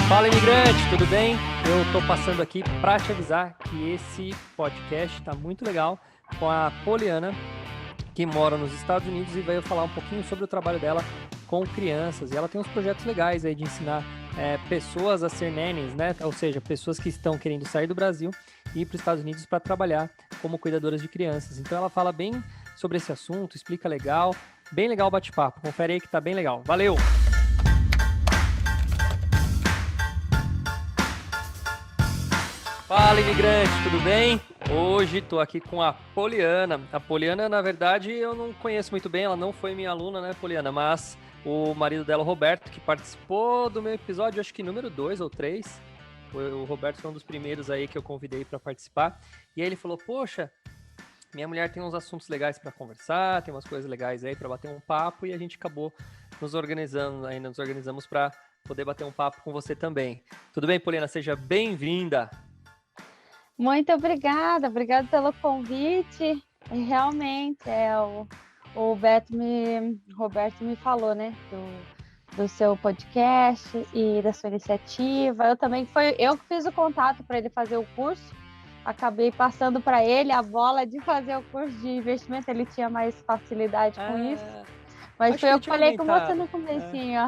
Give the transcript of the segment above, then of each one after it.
Fala, imigrante, tudo bem? Eu estou passando aqui para te avisar que esse podcast está muito legal com a Poliana, que mora nos Estados Unidos e veio falar um pouquinho sobre o trabalho dela com crianças. E ela tem uns projetos legais aí de ensinar pessoas a ser nannies, né? Ou seja, pessoas que estão querendo sair do Brasil e ir para os Estados Unidos para trabalhar como cuidadoras de crianças. Então ela fala bem sobre esse assunto, explica legal, bem legal o bate-papo. Confere aí que tá bem legal. Valeu! Fala, imigrante, tudo bem? Hoje estou aqui com a Poliana. A Poliana, na verdade, eu não conheço muito bem, ela não foi minha aluna, né, Poliana? Mas o marido dela, o Roberto, que participou do meu episódio, acho que número 2 ou 3. O Roberto foi um dos primeiros aí que eu convidei para participar. E aí ele falou, poxa, minha mulher tem uns assuntos legais para conversar, tem umas coisas legais aí para bater um papo, e a gente acabou nos organizamos para poder bater um papo com você também. Tudo bem, Poliana? Seja bem-vinda! Muito obrigada pelo convite. Realmente, o Roberto me falou, né, do seu podcast e da sua iniciativa. Eu que fiz o contato para ele fazer o curso. Acabei passando para ele a bola de fazer o curso de investimento. Ele tinha mais facilidade com isso. Mas foi eu que falei com você no comecinho.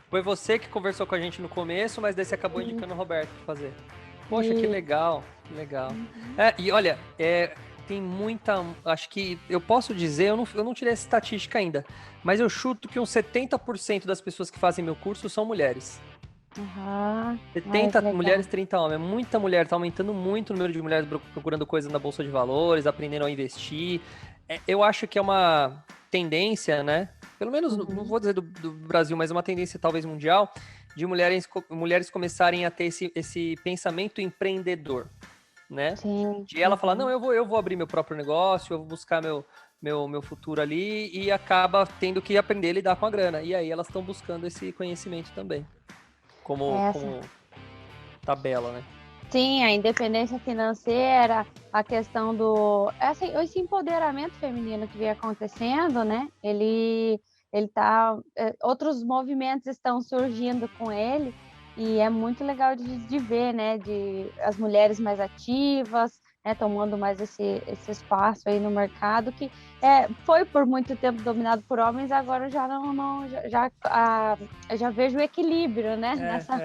Foi você que conversou com a gente no começo, mas daí você acabou indicando o Roberto para fazer. Poxa, que legal, que legal. Uhum. E olha, tem muita... Acho que eu posso dizer, eu não tirei essa estatística ainda, mas eu chuto que uns 70% das pessoas que fazem meu curso são mulheres. 70 mulheres, 30 homens. Muita mulher, tá aumentando muito o número de mulheres procurando coisas na Bolsa de Valores, aprendendo a investir. Eu acho que é uma tendência, né? Pelo menos, não vou dizer do Brasil, mas uma tendência talvez mundial, de mulheres começarem a ter esse pensamento empreendedor, né? Sim. De ela falar, não, eu vou abrir meu próprio negócio, eu vou buscar meu futuro ali, e acaba tendo que aprender a lidar com a grana. E aí elas estão buscando esse conhecimento também, como tabela, né? Sim, a independência financeira, a questão esse empoderamento feminino que vem acontecendo, né? Outros movimentos estão surgindo com ele, e é muito legal de ver, né? As mulheres mais ativas, né, tomando mais esse espaço aí no mercado, que foi por muito tempo dominado por homens. Agora já já vejo o equilíbrio, né, nessa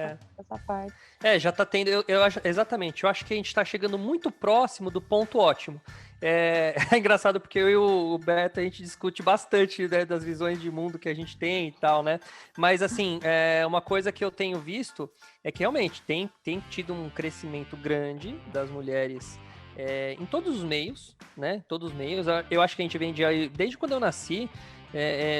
parte. Já tá tendo, eu acho, exatamente, eu acho que a gente tá chegando muito próximo do ponto ótimo. É engraçado porque eu e o Beto, a gente discute bastante, né, das visões de mundo que a gente tem e tal, né? Mas, assim, uma coisa que eu tenho visto é que realmente tem tido um crescimento grande das mulheres em todos os meios, né? Todos os meios. Eu acho que a gente vem desde quando eu nasci,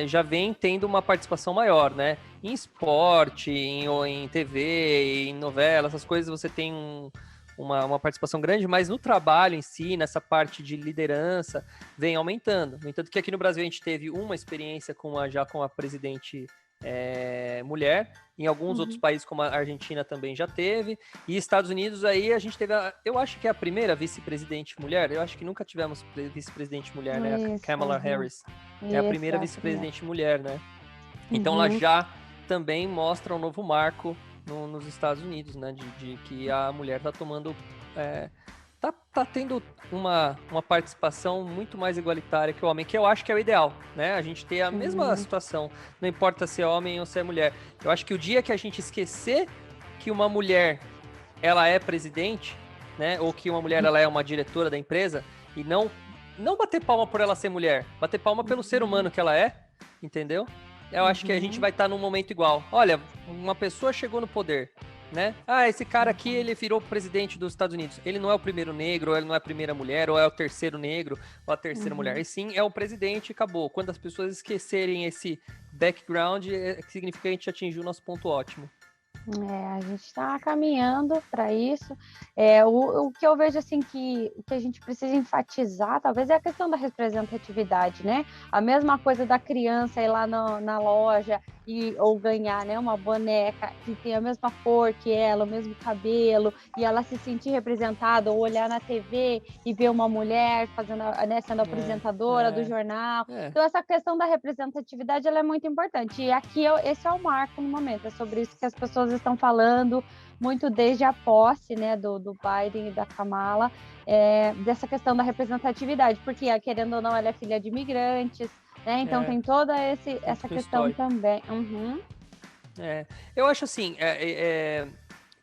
já vem tendo uma participação maior, né? Em esporte, em TV, em novela, essas coisas você tem uma participação grande, mas no trabalho em si, nessa parte de liderança, vem aumentando. No entanto que aqui no Brasil a gente teve uma experiência já com a presidente mulher, em alguns outros países como a Argentina também já teve, e Estados Unidos aí a gente teve, eu acho que é a primeira vice-presidente mulher, eu acho que nunca tivemos vice-presidente mulher, né? A Kamala Harris é a primeira vice-presidente mulher, né? Então ela já também mostra um novo marco nos Estados Unidos, né? De que a mulher tá tomando... Tá tendo uma participação muito mais igualitária que o homem, que eu acho que é o ideal, né? A gente ter a mesma situação, não importa se é homem ou se é mulher. Eu acho que o dia que a gente esquecer que uma mulher, ela é presidente, né? Ou que uma mulher, ela é uma diretora da empresa, e não bater palma por ela ser mulher, bater palma pelo ser humano que ela é, entendeu? Eu acho que a gente vai estar num momento igual. Olha, uma pessoa chegou no poder, né? Esse cara aqui, ele virou presidente dos Estados Unidos. Ele não é o primeiro negro, ou ele não é a primeira mulher, ou é o terceiro negro, ou a terceira mulher. E sim, é o presidente e acabou. Quando as pessoas esquecerem esse background, significa que a gente atingiu o nosso ponto ótimo. A gente está caminhando para isso. O que eu vejo assim que a gente precisa enfatizar, talvez, é a questão da representatividade, né? A mesma coisa da criança ir lá na loja ou ganhar, né, uma boneca que tem a mesma cor que ela, o mesmo cabelo, e ela se sentir representada, ou olhar na TV e ver uma mulher fazendo, né, sendo apresentadora do jornal. Então, essa questão da representatividade, ela é muito importante. E aqui, esse é o marco no momento, é sobre isso que as pessoas estão falando, muito desde a posse, né, do Biden e da Kamala, dessa questão da representatividade, porque, querendo ou não, ela é filha de imigrantes, né? Então tem toda essa questão também. Uhum. Eu acho assim,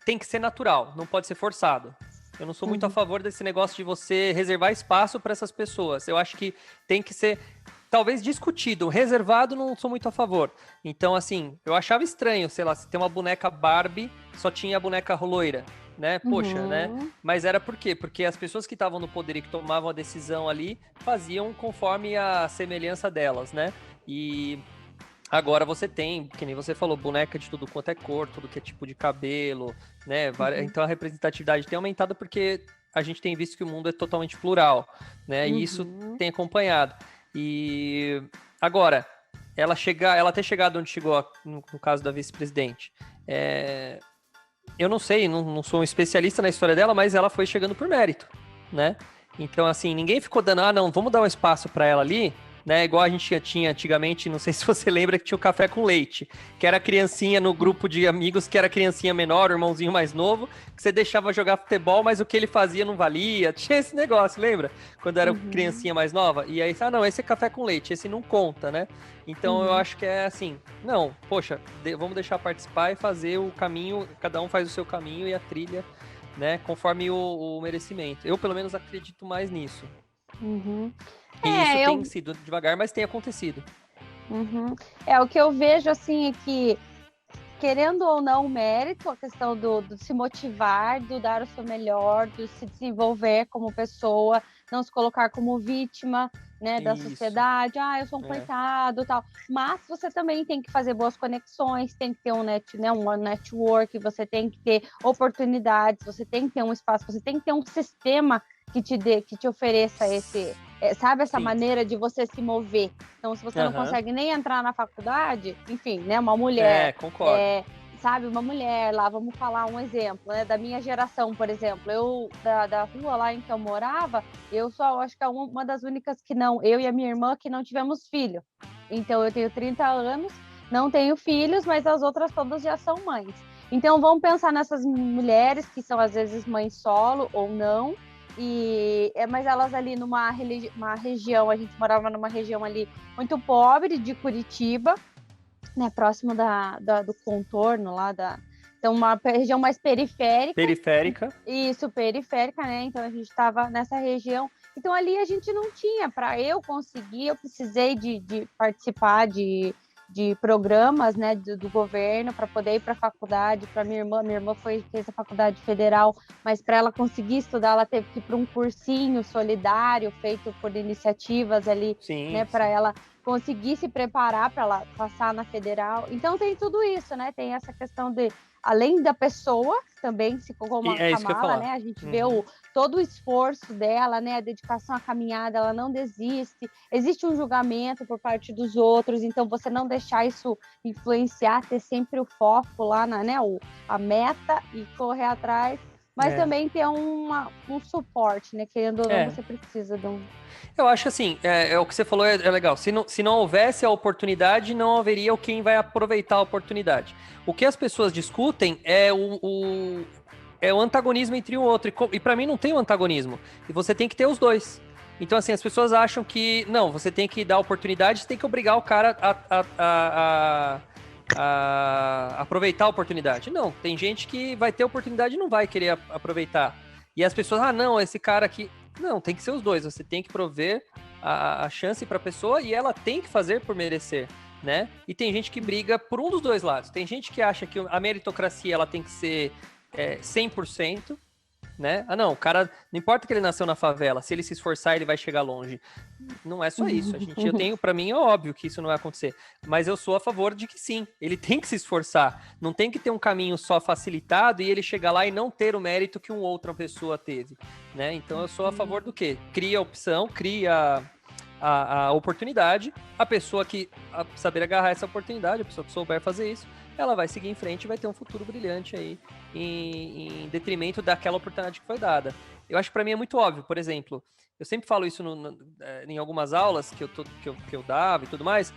tem que ser natural, não pode ser forçado. Eu não sou muito a favor desse negócio de você reservar espaço para essas pessoas. Eu acho que tem que ser, talvez, discutido. Reservado, não sou muito a favor. Então, assim, eu achava estranho, sei lá, se tem uma boneca Barbie, só tinha a boneca loira, né? Poxa, né? Mas era por quê? Porque as pessoas que estavam no poder e que tomavam a decisão ali, faziam conforme a semelhança delas, né? E agora você tem, que nem você falou, boneca de tudo quanto é cor, tudo que é tipo de cabelo, né? Então a representatividade tem aumentado porque a gente tem visto que o mundo é totalmente plural, né? E isso tem acompanhado. E agora, ela ter chegado onde chegou, no caso da vice-presidente, eu não sei, não sou um especialista na história dela, mas ela foi chegando por mérito, né? Então, assim, ninguém ficou dando, não, vamos dar um espaço para ela ali, né? Igual a gente tinha antigamente, não sei se você lembra, que tinha o café com leite, que era a criancinha no grupo de amigos, que era a criancinha menor, o irmãozinho mais novo, que você deixava jogar futebol, mas o que ele fazia não valia. Tinha esse negócio, lembra? Quando era criancinha mais nova. E aí, não, esse é café com leite, esse não conta, né? Então eu acho que é assim, não, poxa, vamos deixar participar e fazer o caminho, cada um faz o seu caminho e a trilha, né, conforme o merecimento. Eu, pelo menos, acredito mais nisso. E isso tem sido devagar, mas tem acontecido. O que eu vejo, assim, é que, querendo ou não, o mérito, a questão do se motivar, do dar o seu melhor, do se desenvolver como pessoa, não se colocar como vítima, né, da sociedade, eu sou um coitado, tal. Mas você também tem que fazer boas conexões, tem que ter um network, você tem que ter oportunidades, você tem que ter um espaço, você tem que ter um sistema que te ofereça sabe, essa maneira de você se mover. Então, se você não consegue nem entrar na faculdade, enfim, né, uma mulher... concordo. Sabe, uma mulher lá, vamos falar um exemplo, né, da minha geração, por exemplo, eu, da rua lá em que eu morava, acho que é uma das únicas que não, eu e a minha irmã, que não tivemos filho. Então, eu tenho 30 anos, não tenho filhos, mas as outras todas já são mães. Então, vamos pensar nessas mulheres que são, às vezes, mães solo ou não, mas elas ali uma região, a gente morava numa região ali muito pobre de Curitiba, né, próximo do contorno lá então uma região mais periférica. Isso, periférica, né? Então a gente estava nessa região. Então ali a gente não tinha, para eu conseguir, eu precisei de participar de programas, né, do governo, para poder ir para a faculdade. Para minha irmã fez a faculdade federal, mas para ela conseguir estudar, ela teve que ir para um cursinho solidário feito por iniciativas ali, né, para ela conseguir se preparar para ela passar na federal. Então tem tudo isso, né? Tem essa questão de, além da pessoa, também, como a Kamala, né? A gente vê todo o esforço dela, né? A dedicação à caminhada, ela não desiste. Existe um julgamento por parte dos outros, então você não deixar isso influenciar, ter sempre o foco lá a meta e correr atrás, mas também ter um suporte, né? Querendo ou não, você precisa de um... Eu acho que assim, o que você falou é legal. Se não houvesse a oportunidade, não haveria quem vai aproveitar a oportunidade. O que as pessoas discutem é o antagonismo entre um outro. E para mim não tem um antagonismo. E você tem que ter os dois. Então, assim, as pessoas acham que, não, você tem que dar oportunidade, você tem que obrigar o cara a aproveitar a oportunidade. Não, tem gente que vai ter oportunidade e não vai querer aproveitar. E as pessoas, não, esse cara aqui... Não, tem que ser os dois. Você tem que prover a chance para a pessoa e ela tem que fazer por merecer, né? E tem gente que briga por um dos dois lados. Tem gente que acha que a meritocracia ela tem que ser 100%, né? Não, o cara, não importa que ele nasceu na favela, se ele se esforçar, ele vai chegar longe. Não é só isso. Para mim é óbvio que isso não vai acontecer, mas eu sou a favor de que sim, ele tem que se esforçar. Não tem que ter um caminho só facilitado e ele chegar lá e não ter o mérito que uma outra pessoa teve, né? Então eu sou a favor do quê? Cria a opção, cria a oportunidade, a pessoa que saber agarrar essa oportunidade, a pessoa que souber fazer isso, ela vai seguir em frente e vai ter um futuro brilhante aí, em detrimento daquela oportunidade que foi dada. Eu acho que para mim é muito óbvio, por exemplo, eu sempre falo isso em algumas aulas que eu dava e tudo mais.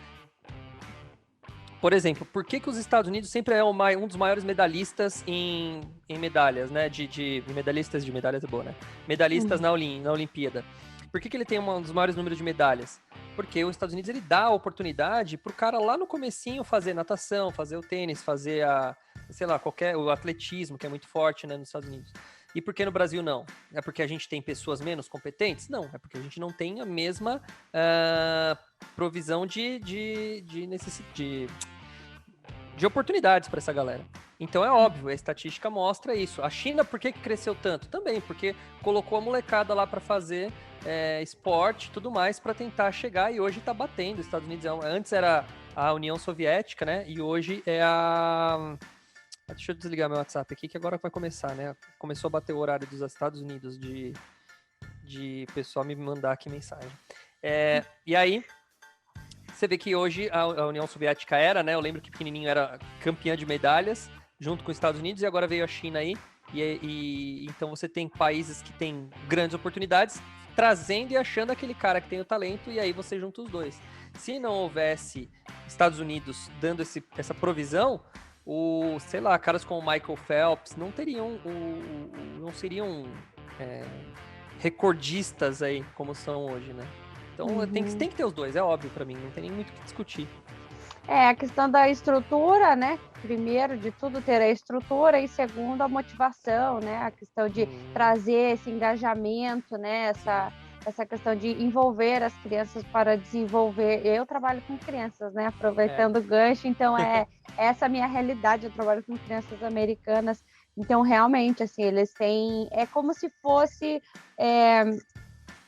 Por exemplo, por que os Estados Unidos sempre é um dos maiores medalhistas em medalhas, né? Medalhistas de medalhas é boa, né? Medalhistas na Olimpíada. Por que ele tem um dos maiores números de medalhas? Porque os Estados Unidos ele dá a oportunidade pro cara lá no comecinho fazer natação, fazer o tênis, fazer o atletismo, que é muito forte, né, nos Estados Unidos. E por que no Brasil não? É porque a gente tem pessoas menos competentes? Não, é porque a gente não tem a mesma provisão de oportunidades para essa galera. Então é óbvio, a estatística mostra isso. A China, por que cresceu tanto? Também, porque colocou a molecada lá para fazer esporte e tudo mais para tentar chegar, e hoje está batendo. Os Estados Unidos antes era a União Soviética, né? E hoje é a... Deixa eu desligar meu WhatsApp aqui, que agora vai começar, né? Começou a bater o horário dos Estados Unidos de pessoal me mandar aqui mensagem. E aí, você vê que hoje a União Soviética era, né? Eu lembro que pequenininho era campeã de medalhas, junto com os Estados Unidos, e agora veio a China aí. E então você tem países que têm grandes oportunidades, trazendo e achando aquele cara que tem o talento, e aí você junta os dois. Se não houvesse Estados Unidos dando essa provisão, caras como o Michael Phelps não seriam recordistas aí, como são hoje, né? Então tem que ter os dois, é óbvio pra mim, não tem nem muito o que discutir. A questão da estrutura, né? Primeiro de tudo, ter a estrutura, e segundo, a motivação, né? A questão de trazer esse engajamento, né? Essa questão de envolver as crianças para desenvolver. Eu trabalho com crianças, né? Aproveitando o gancho, então essa a minha realidade. Eu trabalho com crianças americanas, então realmente, assim, eles têm... É como se fosse...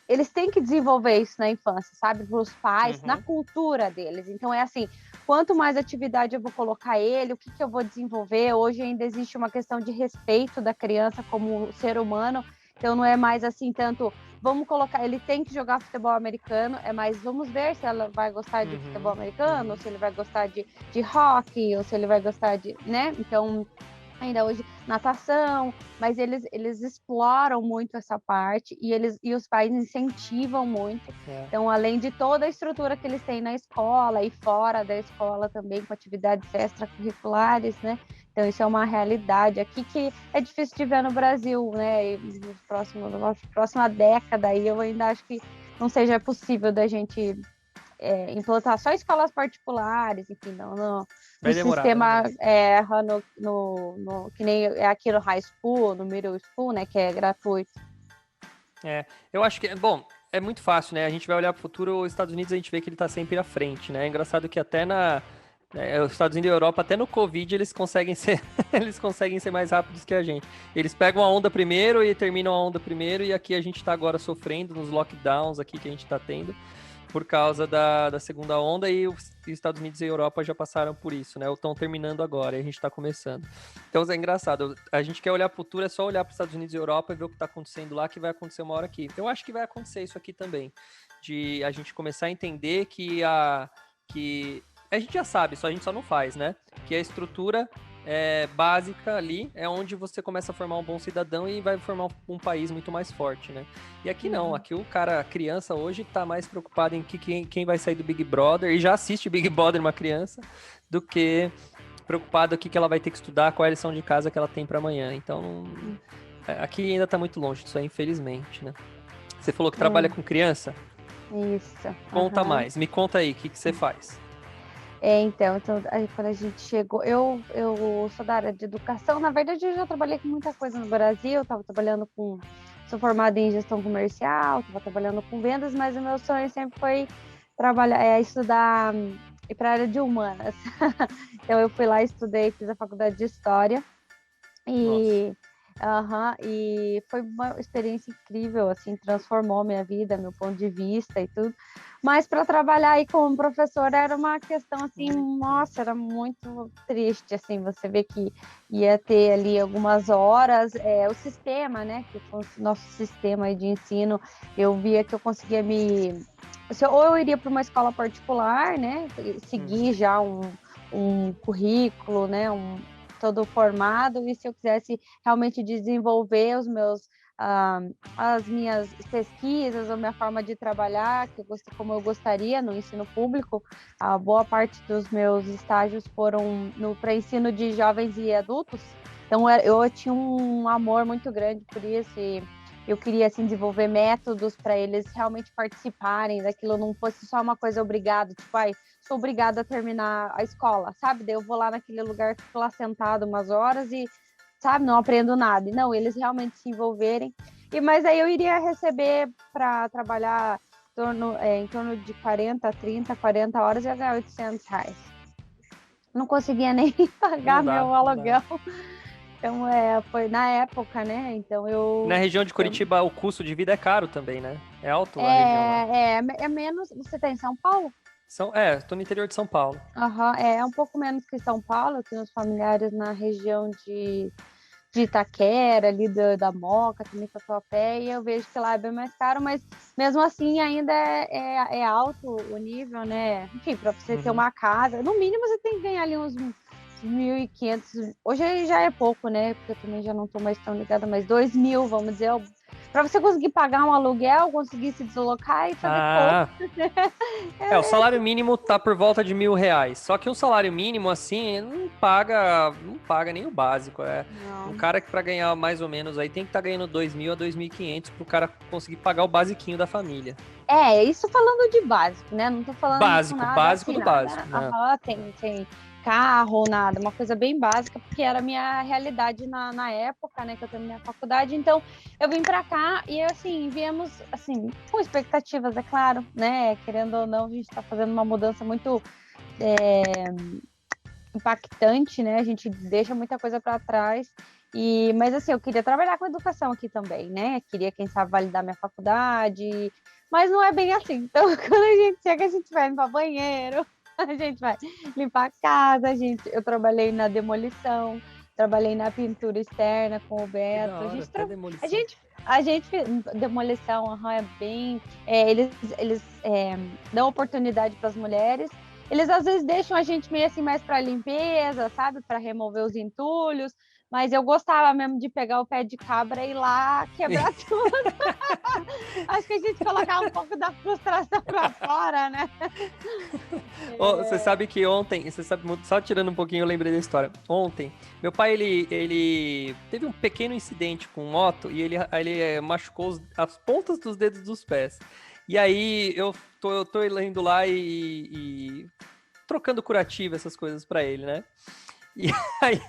Eles têm que desenvolver isso na infância, sabe? Para os pais, na cultura deles. Então, é assim, quanto mais atividade eu vou colocar ele, o que eu vou desenvolver. Hoje ainda existe uma questão de respeito da criança como ser humano. Então, não é mais assim, tanto, vamos colocar, ele tem que jogar futebol americano, é mais, vamos ver se ela vai gostar de futebol americano, ou se ele vai gostar de hockey, ou se ele vai gostar de, né? Então... ainda hoje, natação, mas eles exploram muito essa parte, e os pais incentivam muito. Então, além de toda a estrutura que eles têm na escola e fora da escola também, com atividades extracurriculares, né? Então, isso é uma realidade aqui que é difícil de ver no Brasil, né? E na próxima década, aí eu ainda acho que não seja possível da gente implantar só escolas particulares, enfim, não vai demorar, sistema que nem aqui no high school, no middle school, né, que é gratuito. Eu acho que, bom, é muito fácil, né? A gente vai olhar para o futuro, os Estados Unidos a gente vê que ele está sempre à frente, né? É engraçado que até os Estados Unidos e a Europa, até no Covid, eles conseguem ser mais rápidos que a gente. Eles pegam a onda primeiro e terminam a onda primeiro, e aqui a gente está agora sofrendo nos lockdowns aqui que a gente está tendo, por causa da segunda onda, e os Estados Unidos e a Europa já passaram por isso, né? Estão terminando agora, e a gente está começando. Então é engraçado, a gente quer olhar para o futuro, é só olhar para os Estados Unidos e Europa e ver o que está acontecendo lá, que vai acontecer uma hora aqui. Eu acho que vai acontecer isso aqui também, de a gente começar a entender que a gente já sabe, a gente só não faz, né? Que a estrutura básica ali é onde você começa a formar um bom cidadão e vai formar um país muito mais forte, né? E aqui não, aqui a criança hoje tá mais preocupada em quem vai sair do Big Brother, e já assiste Big Brother uma criança, do que preocupada o que ela vai ter que estudar, qual é a lição de casa que ela tem para amanhã. Então, aqui ainda tá muito longe disso aí, infelizmente, né? Você falou que trabalha com criança? Isso. Conta mais, me conta aí, o que você faz? Então aí, quando a gente chegou, eu sou da área de educação. Na verdade, eu já trabalhei com muita coisa no Brasil, sou formada em gestão comercial, estava trabalhando com vendas, mas o meu sonho sempre foi estudar e para a área de humanas. Então eu fui lá, estudei, fiz a faculdade de História, e E foi uma experiência incrível, assim, transformou minha vida, meu ponto de vista e tudo. Mas para trabalhar aí como professora era uma questão, assim, nossa, era muito triste, assim, você vê que ia ter ali algumas horas, o sistema, né, que foi o nosso sistema aí de ensino, eu via que eu conseguia ou eu iria para uma escola particular, né, seguir já um currículo, né, todo formado, e se eu quisesse realmente desenvolver as minhas pesquisas, a minha forma de trabalhar, como eu gostaria no ensino público, a boa parte dos meus estágios foram para ensino de jovens e adultos, então eu tinha um amor muito grande por isso, e eu queria assim, desenvolver métodos para eles realmente participarem daquilo, não fosse só uma coisa obrigada, tipo, sou obrigada a terminar a escola, sabe? Daí eu vou lá naquele lugar, fico lá sentado umas horas e, sabe, não aprendo nada. E não, eles realmente se envolverem. Mas aí eu iria receber para trabalhar em torno de 40 horas, eu ia ganhar R$ 800. Não conseguia nem pagar meu aluguel. Então, foi na época, né? Então, Na região de Curitiba, o custo de vida é caro também, né? É alto a região lá. É menos... Você está em São Paulo? Tô no interior de São Paulo. É um pouco menos que São Paulo. Eu tenho os familiares na região de Itaquera, ali da Moca, também Tatuapé, e eu vejo que lá é bem mais caro, mas mesmo assim ainda é alto o nível, né? Enfim, para você ter uma casa, no mínimo você tem que ganhar ali uns 1.500, hoje já é pouco, né? Porque eu também já não estou mais tão ligada, mas 2.000, vamos dizer, para você conseguir pagar um aluguel, conseguir se deslocar e fazer compras. O salário mínimo tá por volta de R$ 1.000. Só que um salário mínimo, assim, não paga nem o básico. Um cara que para ganhar mais ou menos aí tem que estar ganhando 2.000 a 2.500 pro cara conseguir pagar o basiquinho da família. Isso falando de básico, né? Não tô falando básico assim, do básico. Tem carro, nada, uma coisa bem básica, porque era a minha realidade na época, né, que eu terminei a faculdade. Então, eu vim para cá e, assim, viemos, assim, com expectativas, é claro, né, querendo ou não, a gente está fazendo uma mudança muito impactante, né, a gente deixa muita coisa para trás. Mas, assim, eu queria trabalhar com educação aqui também, né, queria, quem sabe, validar minha faculdade, mas não é bem assim. Então, quando a gente chega, a gente vai limpar banheiro, a gente vai limpar a casa, eu trabalhei na demolição, trabalhei na pintura externa com o Beto. A gente demolição, é bem... eles dão oportunidade para as mulheres. Eles às vezes deixam a gente meio assim mais para limpeza, sabe? Para remover os entulhos. Mas eu gostava mesmo de pegar o pé de cabra e ir lá quebrar tudo. Acho que a gente colocava um pouco da frustração para fora, né? Você sabe que ontem, só tirando um pouquinho, eu lembrei da história. Ontem, meu pai, ele teve um pequeno incidente com moto e ele machucou as pontas dos dedos dos pés. E aí eu tô indo lá e trocando curativo, essas coisas pra ele, né? E aí,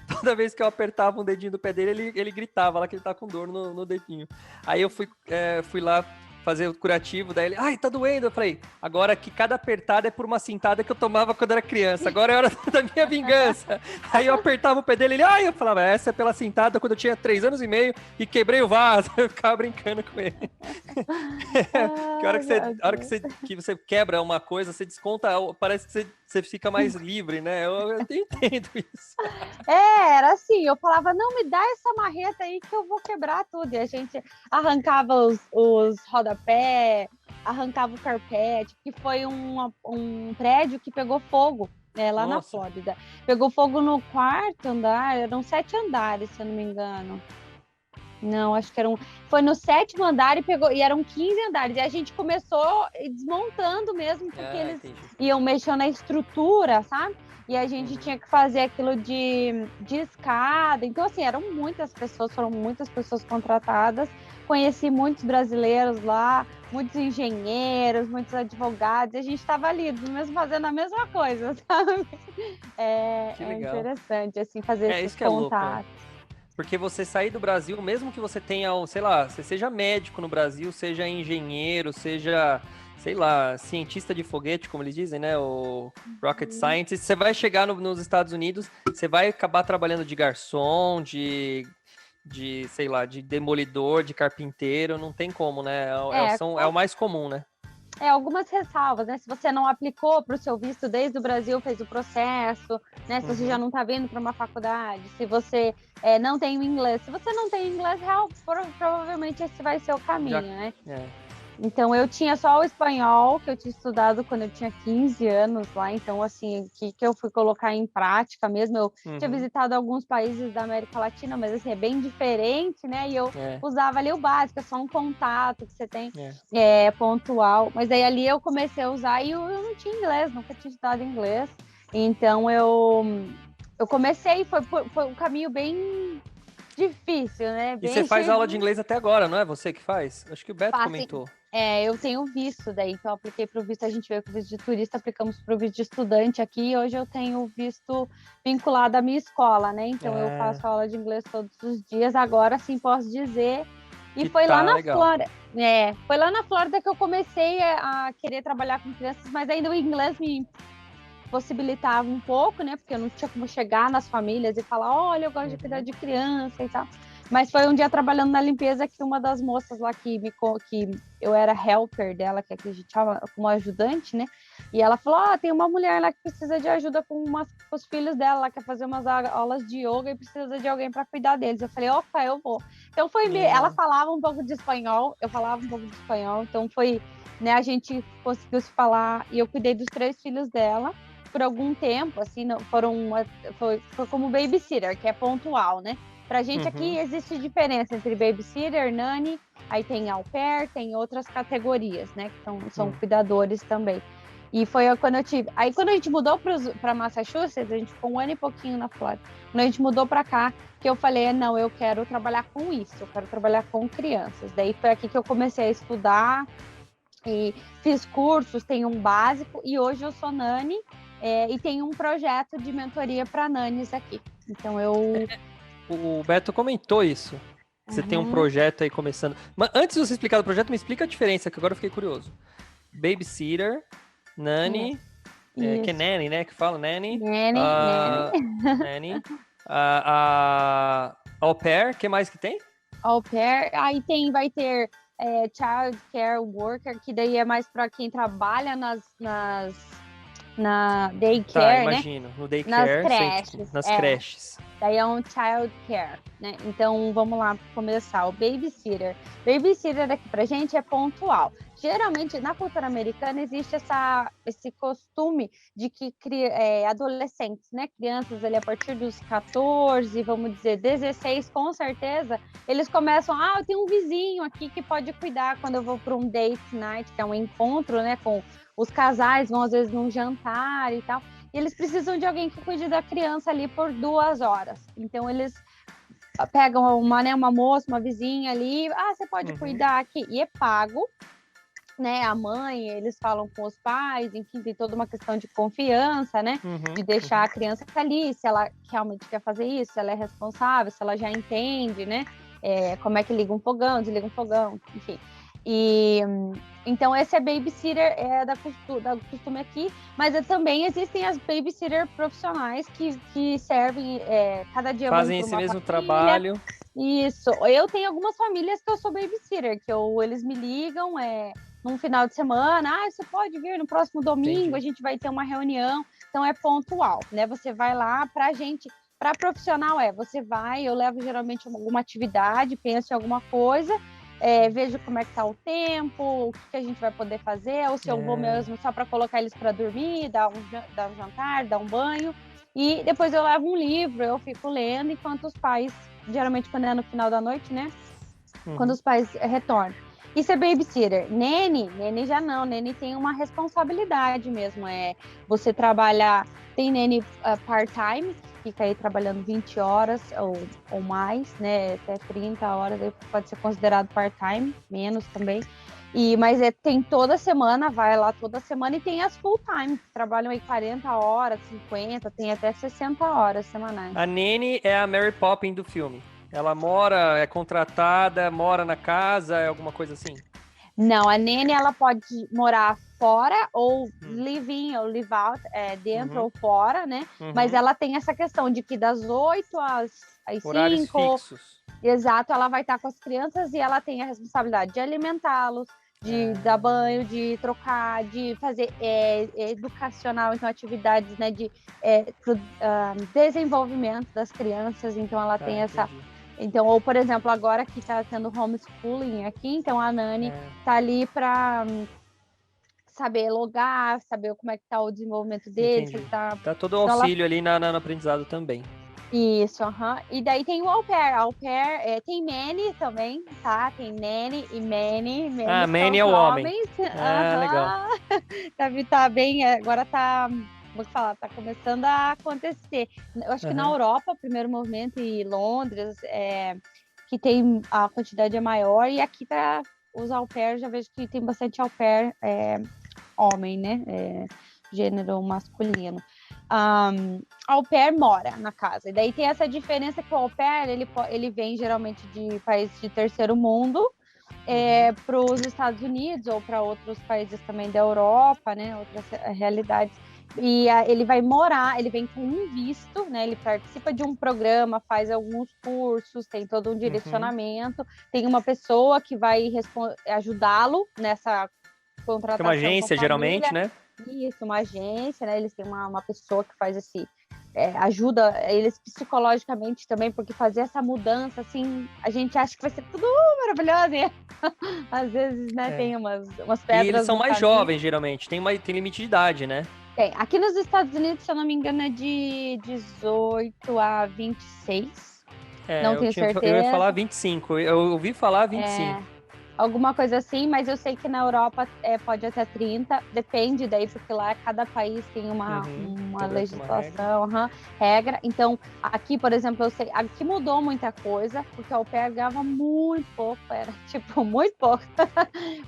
toda vez que eu apertava um dedinho do pé dele, ele gritava lá que ele tá com dor no dedinho. Aí eu fui lá fazer o curativo, daí ele, tá doendo. Eu falei, agora que cada apertada é por uma cintada que eu tomava quando era criança, agora é hora da minha vingança. Aí eu apertava o pé dele, eu falava, essa é pela cintada quando eu tinha 3 anos e meio e quebrei o vaso. Eu ficava brincando com ele. Que a hora que você quebra uma coisa, você desconta, parece que você fica mais livre, né? Eu entendo isso. Era assim, eu falava, não, me dá essa marreta aí que eu vou quebrar tudo. E a gente arrancava os rodapé, arrancava o carpete, que foi um prédio que pegou fogo, lá na Flórida. Pegou fogo no 4º andar, eram 7 andares, se eu não me engano. Não, acho que foi no 7º andar e eram 15 andares. E a gente começou desmontando mesmo, porque eles iam mexendo na estrutura, sabe? E a gente tinha que fazer aquilo de escada. Então, assim, foram muitas pessoas contratadas. Conheci muitos brasileiros lá, muitos engenheiros, muitos advogados. E a gente estava ali, mesmo fazendo a mesma coisa, sabe? É interessante, assim, fazer esses contatos. Porque você sair do Brasil, mesmo que você tenha, sei lá, você seja médico no Brasil, seja engenheiro, seja, sei lá, cientista de foguete, como eles dizem, né? O rocket scientist, você vai chegar nos Estados Unidos, você vai acabar trabalhando de garçom, de sei lá, de demolidor, de carpinteiro, não tem como, né? É o mais comum, né? Algumas ressalvas, né? Se você não aplicou para o seu visto desde o Brasil, fez o processo, né? Se você já não está vindo para uma faculdade, se você não tem o inglês. Se você não tem inglês, provavelmente esse vai ser o caminho, né? Então, eu tinha só o espanhol, que eu tinha estudado quando eu tinha 15 anos lá. Então, assim, que eu fui colocar em prática mesmo. Eu tinha visitado alguns países da América Latina, mas, assim, é bem diferente, né? E eu usava ali o básico, é só um contato que você tem pontual. Mas aí, ali, eu comecei a usar e eu não tinha inglês, nunca tinha estudado inglês. Então, eu comecei, foi um caminho bem difícil, né? E você faz aula de inglês até agora, não é você que faz? Acho que o Beto comentou. Eu tenho visto daí, então eu apliquei para o visto, a gente veio com o visto de turista, aplicamos para o visto de estudante aqui, e hoje eu tenho visto vinculado à minha escola, né? Então eu faço aula de inglês todos os dias, agora sim posso dizer. E foi lá na Flórida. Foi lá na Flórida que eu comecei a querer trabalhar com crianças, mas ainda o inglês me possibilitava um pouco, né? Porque eu não tinha como chegar nas famílias e falar, olha, eu gosto de cuidar de criança e tal. Mas foi um dia trabalhando na limpeza que uma das moças lá que eu era helper dela, que a gente chama como ajudante, né? E ela falou, tem uma mulher lá que precisa de ajuda com os filhos dela, ela quer fazer umas aulas de yoga e precisa de alguém para cuidar deles. Eu falei, opa, eu vou. Então ela falava um pouco de espanhol, eu falava um pouco de espanhol, então foi, né, a gente conseguiu se falar e eu cuidei dos 3 filhos dela por algum tempo, assim, foi como babysitter, que é pontual, né? Pra gente aqui existe diferença entre babysitter, nanny, aí tem au pair, tem outras categorias, né? Que são cuidadores também. E foi quando eu tive. Aí quando a gente mudou para Massachusetts, a gente ficou 1 ano e pouquinho na Flórida. Quando a gente mudou para cá, que eu falei, não, eu quero trabalhar com isso, eu quero trabalhar com crianças. Daí foi aqui que eu comecei a estudar e fiz cursos, tenho um básico, e hoje eu sou nanny e tenho um projeto de mentoria para nannies aqui. Então eu. O Beto comentou isso. Você tem um projeto aí começando. Mas antes de você explicar o projeto, me explica a diferença, que agora eu fiquei curioso. Babysitter, nanny, que é nanny, né? Que fala nanny. Nanny. Au pair, o que mais que tem? Au pair, aí vai ter child care worker, que daí é mais para quem trabalha na daycare, imagino, né? No daycare, nas creches. Daí é um child care, né? Então, vamos lá começar. O babysitter. Babysitter aqui pra gente é pontual. Geralmente, na cultura americana, existe esse costume de que adolescentes, né? Crianças ali a partir dos 14, vamos dizer, 16, com certeza, eles começam, eu tenho um vizinho aqui que pode cuidar quando eu vou para um date night, que é um encontro, né? Com os casais, vão às vezes num jantar e tal. E eles precisam de alguém que cuide da criança ali por 2 horas. Então, eles pegam uma moça, uma vizinha ali, você pode cuidar aqui. E é pago, né? A mãe, eles falam com os pais, enfim, tem toda uma questão de confiança, né? De deixar a criança ali, se ela realmente quer fazer isso, se ela é responsável, se ela já entende, né? Como é que liga um fogão, desliga um fogão, enfim. E então esse é babysitter da costume aqui, mas também existem as babysitter profissionais que servem cada dia fazem esse mesmo trabalho. Isso. Eu tenho algumas famílias que eu sou babysitter, que eles me ligam num final de semana, você pode vir no próximo domingo, a gente vai ter uma reunião, então é pontual, né? Você vai lá pra gente. Para profissional você vai, eu levo geralmente alguma atividade, penso em alguma coisa, vejo como é que tá o tempo, o que a gente vai poder fazer, ou se eu vou mesmo só para colocar eles para dormir, dar um jantar, dar um banho, e depois eu levo um livro, eu fico lendo, enquanto os pais, geralmente quando é no final da noite, né, quando os pais retornam. Isso é babysitter. Nanny já não, nanny tem uma responsabilidade mesmo, você trabalhar, tem nanny part-time, fica aí trabalhando 20 horas ou mais, né, até 30 horas, aí pode ser considerado part-time, menos também. Mas tem toda semana, vai lá toda semana, e tem as full-time, que trabalham aí 40 horas, 50, tem até 60 horas semanais. A Nanny é a Mary Poppins do filme. Ela é contratada, mora na casa, é alguma coisa assim? Não, a Nanny, ela pode morar fora ou live in ou live out, dentro ou fora, né? Mas ela tem essa questão de que das 8 às 5... Horários fixos. Exato, ela vai estar com as crianças e ela tem a responsabilidade de alimentá-los, de dar banho, de trocar, de fazer educacional, então atividades, né, de desenvolvimento das crianças, então ela tem essa... Entendi. Então, ou por exemplo, agora que está tendo homeschooling aqui, então a Nani está ali para saber logar, saber como é que está o desenvolvimento dele, se ele Entendi. tá... Tá todo o Então, ela... auxílio ali no aprendizado também. Isso, E daí tem o au pair. Au pair tem Manny também, tá? Tem Nanny e Manny. Manny são Manny é os o homem. homens. Legal. Tá bem, agora tá, vou falar, tá começando a acontecer. Eu acho que na Europa, o primeiro movimento, e Londres, que tem a quantidade é maior, e aqui tá os au pair, já vejo que tem bastante au pair homem, né? Gênero masculino. Au pair mora na casa. E daí tem essa diferença que o au pair, ele vem geralmente de países de terceiro mundo para os Estados Unidos ou para outros países também da Europa, né? Outras realidades. E ele vai morar, ele vem com um visto, né? Ele participa de um programa, faz alguns cursos, tem todo um direcionamento, tem uma pessoa que vai ajudá-lo nessa Tem uma contratação com a agência, geralmente, família. né? Isso, uma agência, né? Eles têm uma pessoa que faz ajuda eles psicologicamente também, porque fazer essa mudança, assim, a gente acha que vai ser tudo maravilhoso, e às vezes, né, tem umas E eles pedras são no mais caminho. jovens, geralmente. Tem limite de idade, né? Tem. Aqui nos Estados Unidos, se eu não me engano, é de 18 a 26. Não tenho certeza. Eu ia falar 25. Eu ouvi falar 25. Alguma coisa assim, mas eu sei que na Europa pode até 30, depende daí, porque lá cada país tem uma legislação, regra. Então, aqui, por exemplo, eu sei, aqui mudou muita coisa, porque o au pair ganhava muito pouco, era tipo, muito pouco,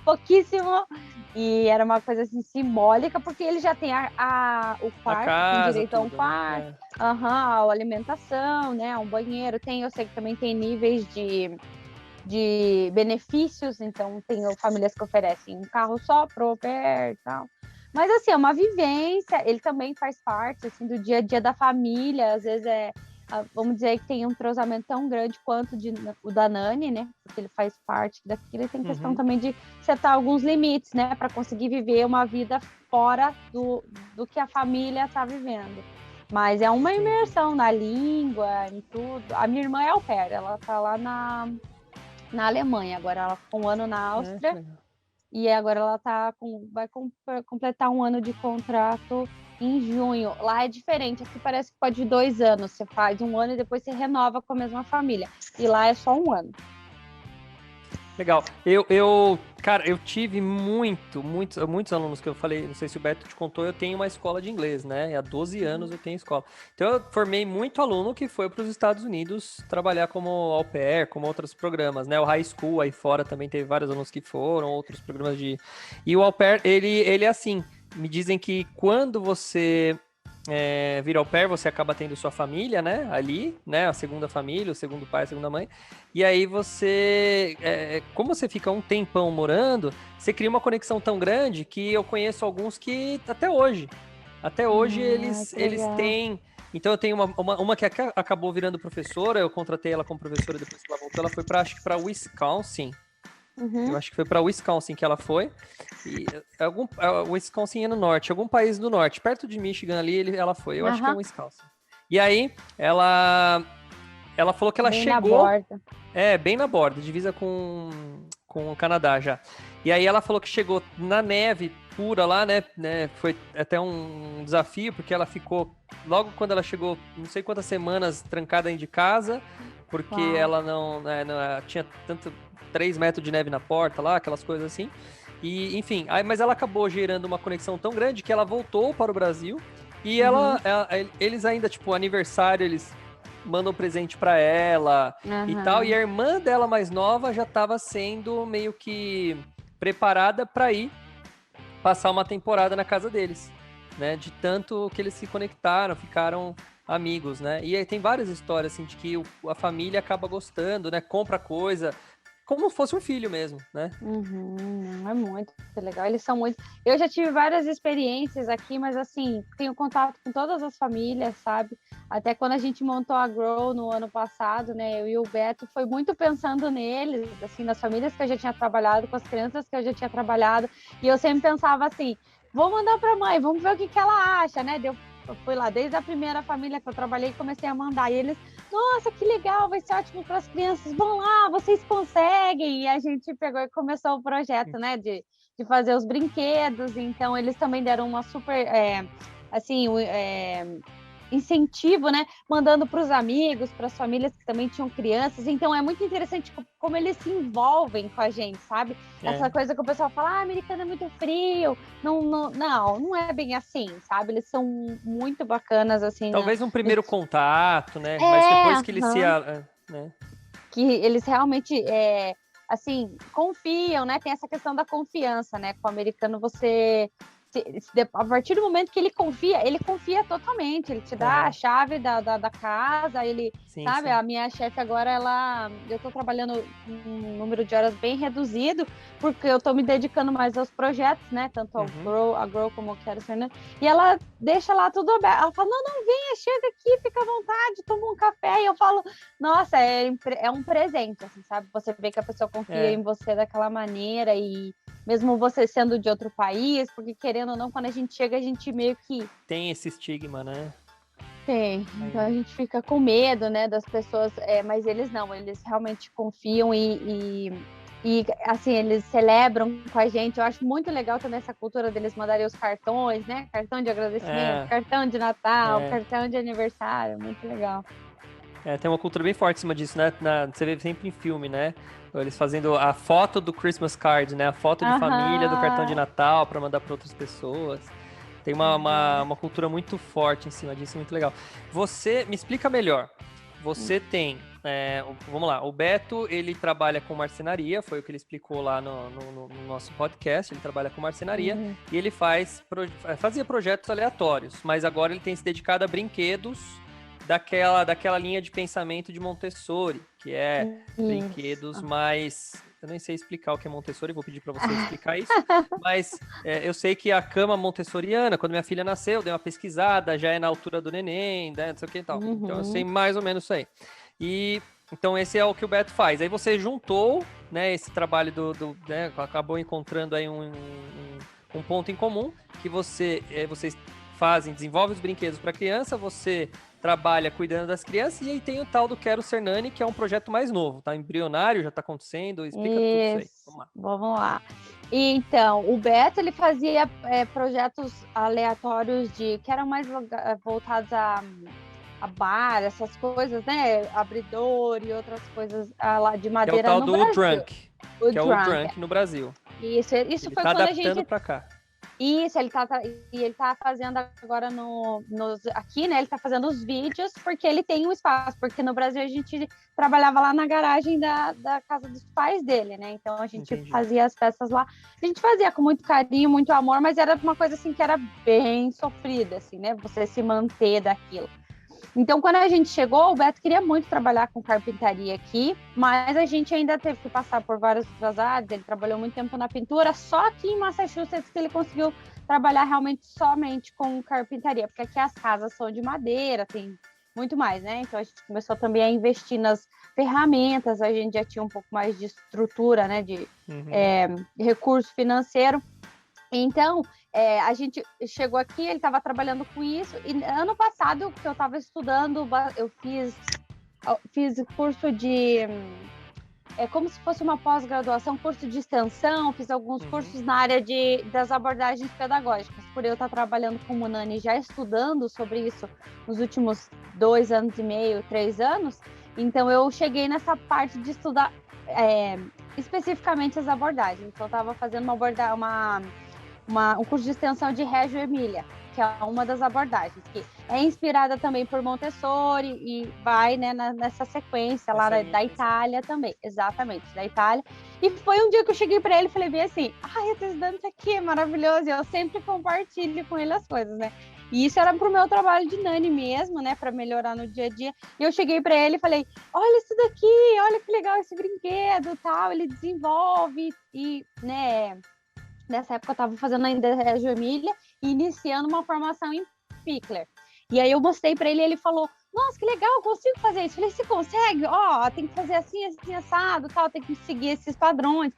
pouquíssimo, e era uma coisa assim simbólica, porque ele já tem o quarto, casa, tem direito tudo, a um quarto, a alimentação, né, um banheiro, eu sei que também tem níveis de benefícios, então tem famílias que oferecem um carro só pro au pair e tal. Mas assim, é uma vivência, ele também faz parte assim, do dia a dia da família, às vezes vamos dizer que tem um entrosamento tão grande quanto o da Nani, né? Porque ele faz parte daquilo, e tem questão também de setar alguns limites, né? Para conseguir viver uma vida fora do que a família está vivendo. Mas é uma imersão na língua, em tudo. A minha irmã é au pair, ela tá lá na Alemanha, agora ela ficou um ano na Áustria, e agora ela vai completar um ano de contrato em junho. Lá é diferente, aqui parece que pode 2 anos, você faz um ano e depois você renova com a mesma família, e lá é só um ano. Legal. Cara, eu tive muitos alunos que eu falei, não sei se o Beto te contou, eu tenho uma escola de inglês, né? E há 12 anos eu tenho escola. Então eu formei muito aluno que foi para os Estados Unidos trabalhar como au pair, como outros programas, né? O high school aí fora também teve vários alunos que foram, outros programas de... E o au pair, ele é assim, me dizem que quando você... vira au pair, você acaba tendo sua família, né, ali, né, a segunda família, o segundo pai, a segunda mãe, e aí você, como você fica um tempão morando, você cria uma conexão tão grande que eu conheço alguns que até hoje eles têm, então eu tenho uma que acabou virando professora, eu contratei ela como professora, depois que ela voltou, ela foi acho que para Wisconsin. Eu acho que foi para Wisconsin que ela foi. E Wisconsin é no norte, algum país do norte, perto de Michigan ali, ela foi. Eu acho que é Wisconsin. E aí, ela falou que ela bem chegou... na borda. Bem na borda, divisa com o Canadá já. E aí ela falou que chegou na neve pura lá, né? Foi até um desafio, porque ela ficou, logo quando ela chegou, não sei quantas semanas trancada dentro de casa, porque ela não tinha tanto 3 metros de neve na porta lá, aquelas coisas assim. E, enfim, mas ela acabou gerando uma conexão tão grande que ela voltou para o Brasil e eles ainda, tipo, aniversário, eles mandam presente para ela e tal. E a irmã dela mais nova já estava sendo meio que preparada para ir passar uma temporada na casa deles, né? De tanto que eles se conectaram, ficaram amigos, né? E aí tem várias histórias assim de que a família acaba gostando, né? Compra coisa. como se fosse um filho mesmo, né? É muito legal. Eles são muito. Eu já tive várias experiências aqui, mas assim, tenho contato com todas as famílias, sabe? Até quando a gente montou a Grow no ano passado, né? Eu e o Beto foi muito pensando neles, assim, nas famílias que eu já tinha trabalhado, com as crianças que eu já tinha trabalhado, e eu sempre pensava assim: vou mandar para a mãe, vamos ver o que que ela acha, né? Eu fui lá desde a primeira família que eu trabalhei e comecei a mandar. E eles, nossa, que legal, vai ser ótimo para as crianças, vão lá, vocês conseguem. E a gente pegou e começou o projeto, né, de fazer os brinquedos. Então, eles também deram uma super, assim, incentivo, né? Mandando para os amigos, para as famílias que também tinham crianças. Então é muito interessante como eles se envolvem com a gente, sabe? Essa coisa que o pessoal fala, americano é muito frio. Não é bem assim, sabe? Eles são muito bacanas, assim. Talvez um primeiro contato, né? Mas depois que eles né? Que eles realmente, assim, confiam, né? Tem essa questão da confiança, né? Com o americano, a partir do momento que ele confia totalmente, ele te dá a chave da casa, sabe, sim. A minha chefe agora, eu tô trabalhando um número de horas bem reduzido, porque eu tô me dedicando mais aos projetos, né, tanto a Grow como eu quero ser, né, e ela deixa lá tudo aberto, ela fala, não, venha, chega aqui, fica à vontade, toma um café, e eu falo, nossa, é um presente, assim, sabe, você vê que a pessoa confia em você daquela maneira, e mesmo você sendo de outro país, porque querendo ou não, quando a gente chega, a gente meio que... Tem esse estigma, né? Tem, então a gente fica com medo, né, das pessoas, mas eles não, eles realmente confiam e assim, eles celebram com a gente. Eu acho muito legal também essa cultura deles mandarem os cartões, né, cartão de agradecimento, cartão de Natal, cartão de aniversário, muito legal. Tem uma cultura bem forte em cima disso, né? Você vê sempre em filme, né? Eles fazendo a foto do Christmas card, né? A foto de família do cartão de Natal para mandar para outras pessoas. Tem uma cultura muito forte em cima disso, muito legal. Você, me explica melhor. Você tem, vamos lá, o Beto, ele trabalha com marcenaria, foi o que ele explicou lá no nosso podcast, ele trabalha com marcenaria e ele fazia projetos aleatórios, mas agora ele tem se dedicado a brinquedos daquela linha de pensamento de Montessori, que é brinquedos mais... Eu nem sei explicar o que é Montessori, vou pedir para você explicar isso, mas eu sei que a cama montessoriana, quando minha filha nasceu, eu dei uma pesquisada, já é na altura do neném, né, não sei o que e tal. Então eu sei mais ou menos isso aí. E então esse é o que o Beto faz. Aí você juntou, né, esse trabalho né, acabou encontrando aí um ponto em comum, que vocês desenvolvem os brinquedos para criança, você trabalha cuidando das crianças, e aí tem o tal do Quero Ser Nani, que é um projeto mais novo, tá embrionário, já tá acontecendo, explica tudo isso aí. Vamos lá. Então, o Beto, ele fazia projetos aleatórios que eram mais voltados a bar, essas coisas, né? Abridor e outras coisas lá de madeira no Brasil. Que é o tal do Drunk, que é o Drunk no Brasil. Isso ele foi tá quando adaptando a gente... pra cá. Isso, ele tá fazendo agora aqui, né? Ele tá fazendo os vídeos porque ele tem um espaço, porque no Brasil a gente trabalhava lá na garagem da casa dos pais dele, né? Então a gente fazia as peças lá. A gente fazia com muito carinho, muito amor, mas era uma coisa assim que era bem sofrida, assim, né? Você se manter daquilo. Então, quando a gente chegou, o Beto queria muito trabalhar com carpintaria aqui, mas a gente ainda teve que passar por várias outras áreas. Ele trabalhou muito tempo na pintura, só aqui em Massachusetts que ele conseguiu trabalhar realmente somente com carpintaria, porque aqui as casas são de madeira, tem muito mais, né? Então, a gente começou também a investir nas ferramentas, a gente já tinha um pouco mais de estrutura, né, de recurso financeiro. Então, a gente chegou aqui, ele estava trabalhando com isso, e ano passado, que eu estava estudando, eu fiz curso de... como se fosse uma pós-graduação, curso de extensão, fiz alguns cursos na área das abordagens pedagógicas, por eu estar trabalhando como Nani, já estudando sobre isso nos últimos 2 anos e meio, 3 anos, então eu cheguei nessa parte de estudar especificamente as abordagens. Então, eu estava fazendo um curso de extensão de Reggio Emília, que é uma das abordagens, que é inspirada também por Montessori e vai, né, nessa sequência lá da Itália também, exatamente, da Itália. E foi um dia que eu cheguei para ele e falei bem assim, eu tô estudando isso aqui, é maravilhoso, e eu sempre compartilho com ele as coisas, né? E isso era pro meu trabalho de Nani mesmo, né, para melhorar no dia a dia. E eu cheguei para ele e falei, olha isso daqui, olha que legal esse brinquedo, tal, ele desenvolve e, né, nessa época eu estava fazendo ainda Reggio Emília e iniciando uma formação em Pickler. E aí eu mostrei para ele e ele falou, nossa, que legal, eu consigo fazer isso. Eu falei, você consegue? Ó, tem que fazer assim, assim, assado, tal, tem que seguir esses padrões,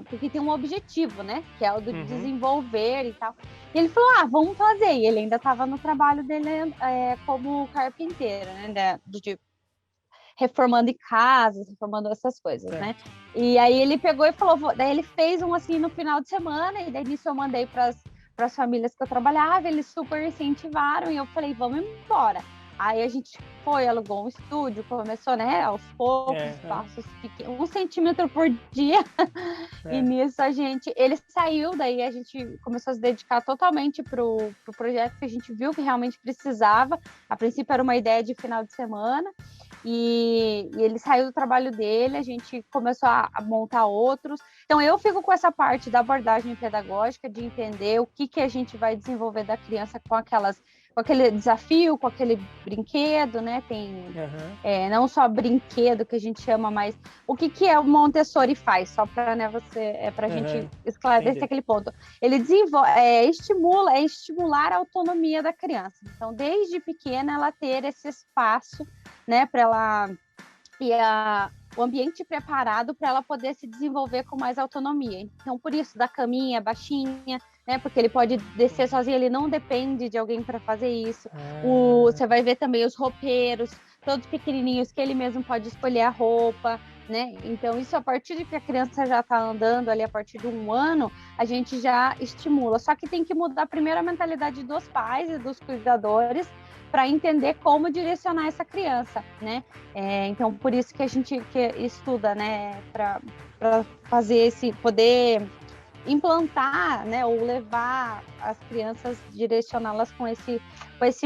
porque tem um objetivo, né? Que é o do desenvolver e tal. E ele falou, vamos fazer. E ele ainda estava no trabalho dele como carpinteiro, né? De reformando em casas, reformando essas coisas, né? E aí ele pegou e falou, daí ele fez um assim no final de semana, e daí nisso eu mandei para as famílias que eu trabalhava, eles super incentivaram, e eu falei, vamos embora. Aí a gente foi, alugou um estúdio, começou, né, aos poucos, passos pequenos, 1 centímetro por dia, e nisso ele saiu, daí a gente começou a se dedicar totalmente pro projeto, que a gente viu que realmente precisava. A princípio era uma ideia de final de semana, e ele saiu do trabalho dele, a gente começou a montar outros. Então eu fico com essa parte da abordagem pedagógica, de entender o que a gente vai desenvolver da criança com aquele desafio, com aquele brinquedo, né? Tem não só brinquedo que a gente chama, mas o que é o Montessori faz, só para a gente esclarecer aquele ponto. Ele estimular a autonomia da criança. Então, desde pequena, ela ter esse espaço, né, para ela o ambiente preparado para ela poder se desenvolver com mais autonomia. Então, por isso, da caminha baixinha, né? Porque ele pode descer sozinho, ele não depende de alguém para fazer isso. Você vai ver também os roupeiros, todos pequenininhos, que ele mesmo pode escolher a roupa, né? Então, isso a partir de que a criança já está andando ali, a partir de 1 ano, a gente já estimula. Só que tem que mudar primeiro a mentalidade dos pais e dos cuidadores, para entender como direcionar essa criança, né? Então, por isso que a gente estuda, né? Para poder implantar, né? Ou levar as crianças, direcioná-las com esse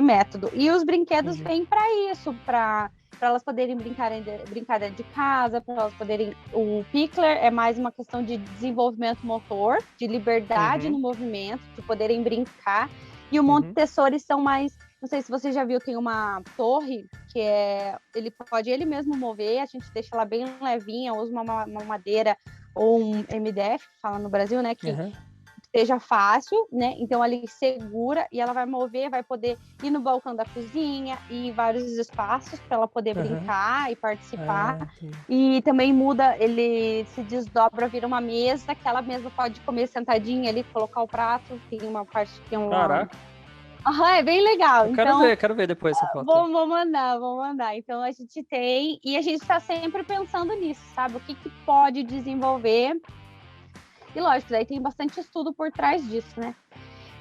método. E os brinquedos vêm para isso, para elas poderem brincar dentro de casa, para elas poderem... O Pickler é mais uma questão de desenvolvimento motor, de liberdade no movimento, de poderem brincar. E o Montessori são mais... Não sei se você já viu, tem uma torre que ele pode ele mesmo mover, a gente deixa ela bem levinha, usa uma madeira ou um MDF, fala no Brasil, né, que seja fácil, né, então ali segura e ela vai mover, vai poder ir no balcão da cozinha e vários espaços para ela poder brincar e participar. E também muda, ele se desdobra, vira uma mesa, que ela mesma pode comer sentadinha ali, colocar o prato, tem uma parte que tem Caraca! É bem legal. Quero ver depois essa foto. Vou mandar. Então a gente tem, e a gente está sempre pensando nisso, sabe? O que pode desenvolver. E lógico, daí tem bastante estudo por trás disso, né?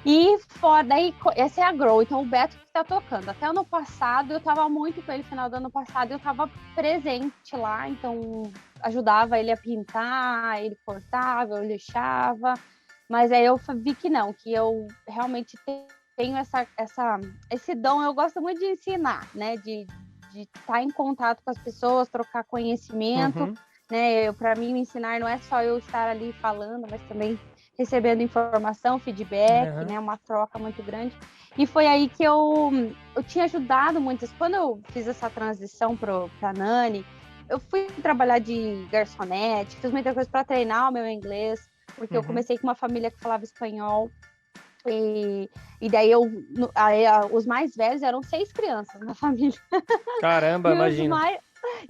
E daí, essa é a Grow, então o Beto que está tocando. Até ano passado, eu estava muito com ele, final do ano passado, eu estava presente lá, então ajudava ele a pintar, ele cortava, eu lixava. Mas aí eu vi que não, que eu realmente tenho esse dom. Eu gosto muito de ensinar, né? De estar em contato com as pessoas, trocar conhecimento, né? Para mim, ensinar não é só eu estar ali falando, mas também recebendo informação, feedback, né? Uma troca muito grande. E foi aí que eu tinha ajudado muitas. Quando eu fiz essa transição para a Nani, eu fui trabalhar de garçonete, fiz muita coisa para treinar o meu inglês, porque eu comecei com uma família que falava espanhol. E daí os mais velhos eram 6 crianças na família. Caramba, imagina.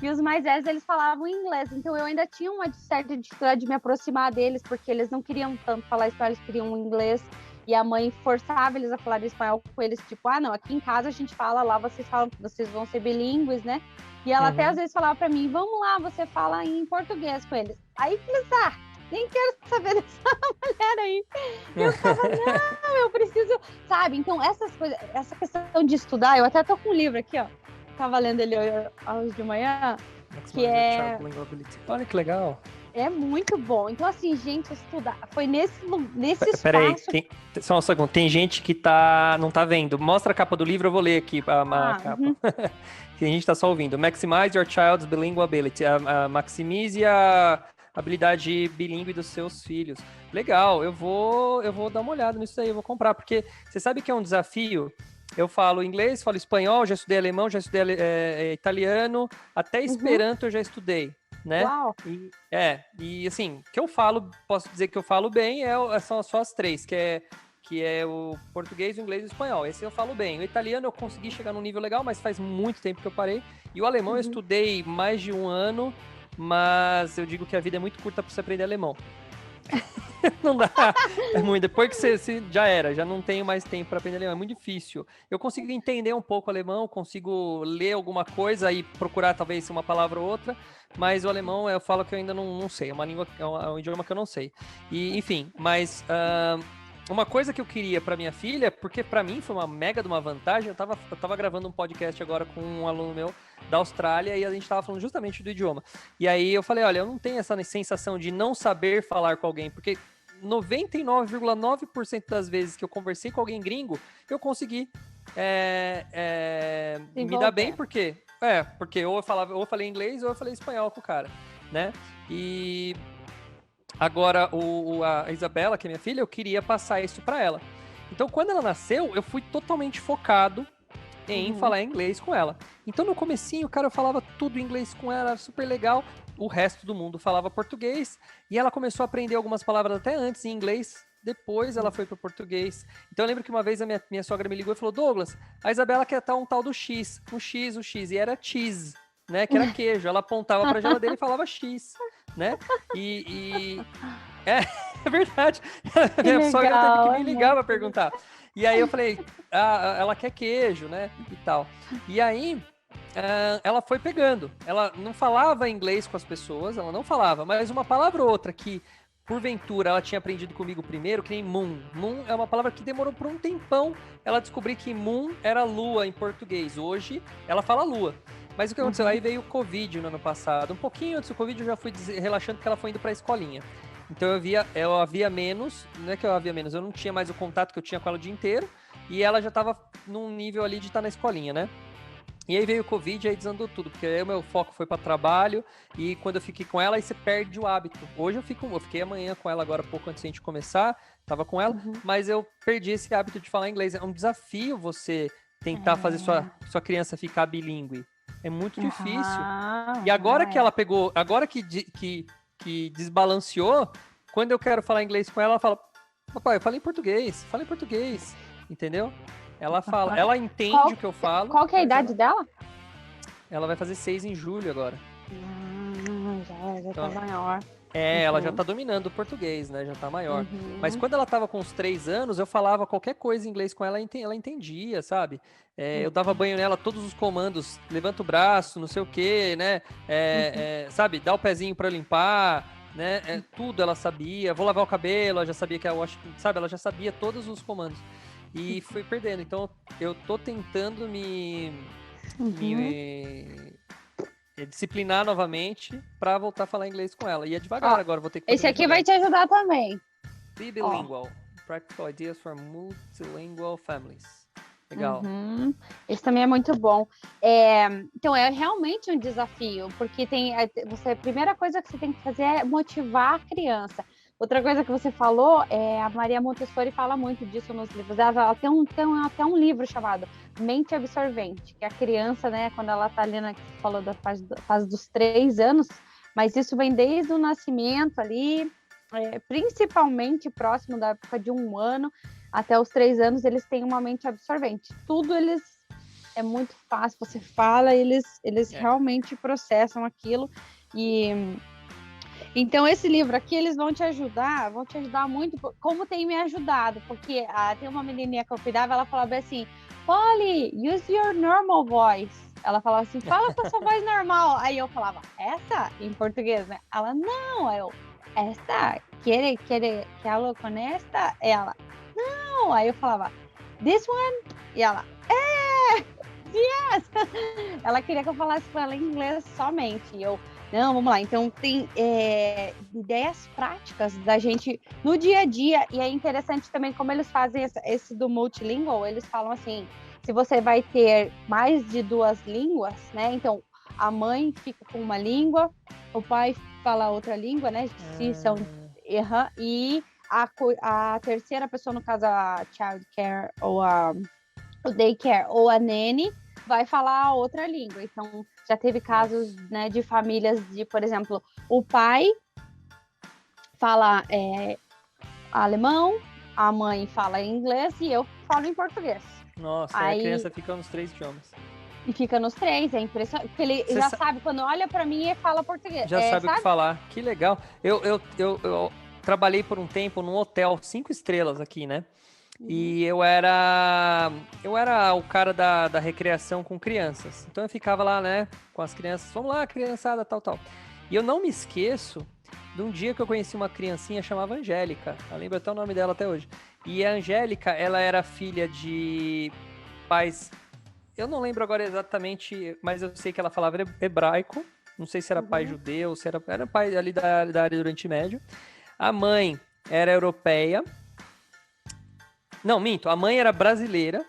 E os mais velhos, eles falavam inglês. Então eu ainda tinha uma certa dificuldade de me aproximar deles, porque eles não queriam tanto falar espanhol, eles queriam inglês. E a mãe forçava eles a falar espanhol com eles, tipo, não, aqui em casa a gente fala, lá vocês falam que vocês vão ser bilíngues, né? E ela até às vezes falava pra mim, vamos lá, você fala em português com eles. Aí eles, nem quero saber dessa mulher aí. E eu tava, não, eu preciso, sabe? Então, essas coisas, essa questão de estudar, eu até tô com um livro aqui, ó. Tava lendo ele hoje de manhã, que é... Olha que legal. É muito bom. Então, assim, gente, estudar. Foi nesse espaço... Peraí, só um segundo. Tem gente que não tá vendo. Mostra a capa do livro, eu vou ler aqui a capa. Que a gente tá só ouvindo. Maximize your child's bilingual ability. Maximize a habilidade bilíngue dos seus filhos. Legal, eu vou dar uma olhada nisso aí, eu vou comprar, porque você sabe que é um desafio Eu falo inglês, falo espanhol, já estudei alemão, já estudei italiano, até Esperanto eu já estudei, né? Uau! E assim, que eu falo, posso dizer que eu falo bem, são só as três, que é o português, o inglês e o espanhol. Esse eu falo bem. O italiano eu consegui chegar num nível legal, mas faz muito tempo que eu parei. E o alemão eu estudei mais de 1 ano, mas eu digo que a vida é muito curta para você aprender alemão. Não dá. É muito. Depois que você já era, já não tenho mais tempo para aprender alemão. É muito difícil. Eu consigo entender um pouco alemão, consigo ler alguma coisa e procurar talvez uma palavra ou outra, mas o alemão eu falo que eu ainda não sei. É uma língua, é um idioma que eu não sei. E, enfim, mas uma coisa que eu queria para minha filha, porque para mim foi uma mega de uma vantagem, eu tava gravando um podcast agora com um aluno meu da Austrália e a gente tava falando justamente do idioma. E aí eu falei, olha, eu não tenho essa sensação de não saber falar com alguém, porque 99,9% das vezes que eu conversei com alguém gringo, eu consegui me dar bem, porque ou eu falei inglês ou eu falei espanhol com o cara, né? E agora a Isabela, que é minha filha, eu queria passar isso para ela. Então, quando ela nasceu, eu fui totalmente focado em falar inglês com ela. Então, no comecinho, cara, eu falava tudo em inglês com ela, era super legal. O resto do mundo falava português. E ela começou a aprender algumas palavras até antes em inglês. Depois ela foi pro português. Então, eu lembro que uma vez a minha sogra me ligou e falou, Douglas, a Isabela quer um tal do X. O X. E era cheese, né? Que era queijo. Ela apontava pra geladeira e falava X, né? É verdade. Minha sogra teve que me ligar pra perguntar. E aí eu falei, ela quer queijo, né? E tal. E aí ela foi pegando. Ela não falava inglês com as pessoas, ela não falava, mas uma palavra ou outra que, porventura, ela tinha aprendido comigo primeiro, que nem moon. Moon é uma palavra que demorou por um tempão ela descobrir que moon era lua em português. Hoje ela fala lua. Mas o que aconteceu? Aí veio o Covid no ano passado. Um pouquinho antes do Covid eu já fui relaxando porque ela foi indo pra escolinha. Então eu havia menos, não é que eu havia menos, eu não tinha mais o contato que eu tinha com ela o dia inteiro, e ela já estava num nível ali de estar na escolinha, né? E aí veio o Covid e aí desandou tudo, porque aí o meu foco foi para trabalho, e quando eu fiquei com ela, aí você perde o hábito. Hoje eu fiquei amanhã com ela agora, pouco antes de a gente começar, tava com ela, mas eu perdi esse hábito de falar inglês. É um desafio você tentar fazer sua criança ficar bilíngue. É muito difícil. E agora que ela pegou, agora que desbalanceou, quando eu quero falar inglês com ela, ela fala, papai, fala em português, entendeu? Ela fala, ela entende o que eu falo. Qual que é a idade dela? Ela vai fazer 6 em julho agora. Já tá maior. Ela já tá dominando o português, né? Já tá maior. Mas quando ela tava com uns 3 anos, eu falava qualquer coisa em inglês com ela, ela entendia, sabe? Eu dava banho nela, todos os comandos, levanta o braço, não sei o quê, né? Sabe? Dá o pezinho pra limpar, né? Tudo ela sabia. Vou lavar o cabelo, ela já sabia que sabe? Ela já sabia todos os comandos. E foi perdendo. Então, eu tô tentando me disciplinar novamente para voltar a falar inglês com ela. E é devagar agora, vou ter que fazer esse aqui vai te ajudar também. Be bilingual. Practical ideas for multilingual families. Legal. Esse também é muito bom. Então, é realmente um desafio, porque a primeira coisa que você tem que fazer é motivar a criança. Outra coisa que você falou, a Maria Montessori fala muito disso nos livros. Ela tem até um livro chamado Mente Absorvente, que a criança, né, quando ela está ali, que falou da fase dos 3 anos, mas isso vem desde o nascimento ali, principalmente próximo da época de 1 ano, até os 3 anos, eles têm uma mente absorvente. Tudo é muito fácil, você fala, eles realmente processam aquilo. Então, esse livro aqui, eles vão te ajudar muito, como tem me ajudado, porque tem uma menininha que eu cuidava, ela falava assim, Polly, use your normal voice. Ela falava assim, fala com a sua voz normal. Aí eu falava, essa? Em português, né? Ela, não. Aí eu, esta? Quer hablo com esta? Ela, não. Aí eu falava, this one? E ela, yes! Ela queria que eu falasse com ela em inglês somente. E eu, não, vamos lá. Então, tem ideias práticas da gente no dia a dia. E é interessante também como eles fazem esse do multilingual. Eles falam assim, se você vai ter mais de 2 línguas, né? Então, a mãe fica com uma língua, o pai fala outra língua, né? Se são... e a terceira pessoa, no caso, a child care ou a o daycare ou a nanny vai falar outra língua. Então, já teve casos, né, de famílias de, por exemplo, o pai fala alemão, a mãe fala inglês e eu falo em português. Nossa, aí a criança fica nos 3 idiomas. E fica nos 3, é impressionante. Porque ele já sabe, quando olha para mim, ele fala português. Já sabe o que falar. Que legal. Eu trabalhei por um tempo num hotel 5 estrelas aqui, né? E eu era o cara da recreação com crianças. Então eu ficava lá, né, com as crianças. Vamos lá, criançada, tal. E eu não me esqueço de um dia que eu conheci uma criancinha chamada Angélica. Eu lembro até o nome dela até hoje. E a Angélica, ela era filha de pais... Eu não lembro agora exatamente, mas eu sei que ela falava hebraico. Não sei se era pai judeu, se era pai ali da área do Oriente Médio. A mãe era europeia. Não, minto. A mãe era brasileira.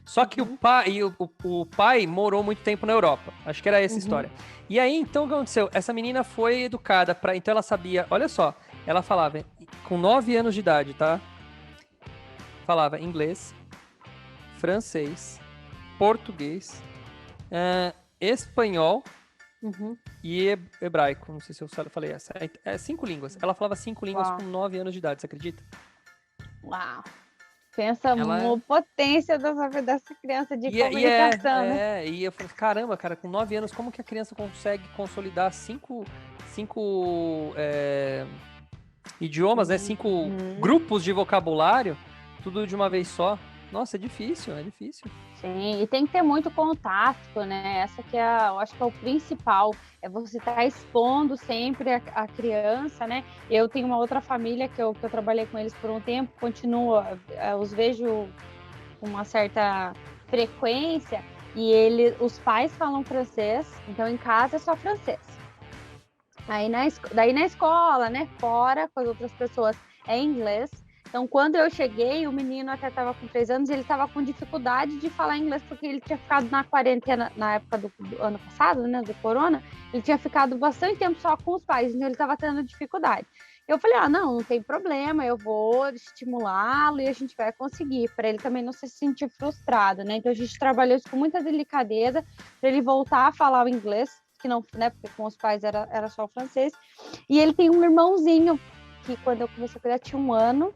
Só que o pai morou muito tempo na Europa. Acho que era essa a história. E aí, então, o que aconteceu? Essa menina foi educada para... Então, ela sabia... Olha só. Ela falava com 9 anos de idade, tá? Falava inglês, francês, português, espanhol e hebraico. Não sei se eu falei essa. 5 línguas. Ela falava 5 línguas com 9 anos de idade, você acredita? Uau! Pensa na potência dessa criança de comunicação, né? E eu falei, caramba, cara, com 9 anos, como que a criança consegue consolidar 5 idiomas, né? 5 grupos de vocabulário, tudo de uma vez só? Nossa, é difícil. Sim, e tem que ter muito contato, né? Essa que eu acho que é o principal, é você estar expondo sempre a criança, né? Eu tenho uma outra família que eu trabalhei com eles por um tempo, os vejo com uma certa frequência, e os pais falam francês, então em casa é só francês. Daí na escola, né, fora com as outras pessoas, é inglês. Então, quando eu cheguei, o menino até estava com 3 anos, ele estava com dificuldade de falar inglês, porque ele tinha ficado na quarentena, na época do ano passado, né, do corona, ele tinha ficado bastante tempo só com os pais, então ele estava tendo dificuldade. Eu falei, não tem problema, eu vou estimulá-lo e a gente vai conseguir, para ele também não se sentir frustrado, né? Então, a gente trabalhou isso com muita delicadeza, para ele voltar a falar o inglês, que não, né, porque com os pais era só o francês, e ele tem um irmãozinho, que quando eu comecei a cuidar tinha 1 ano,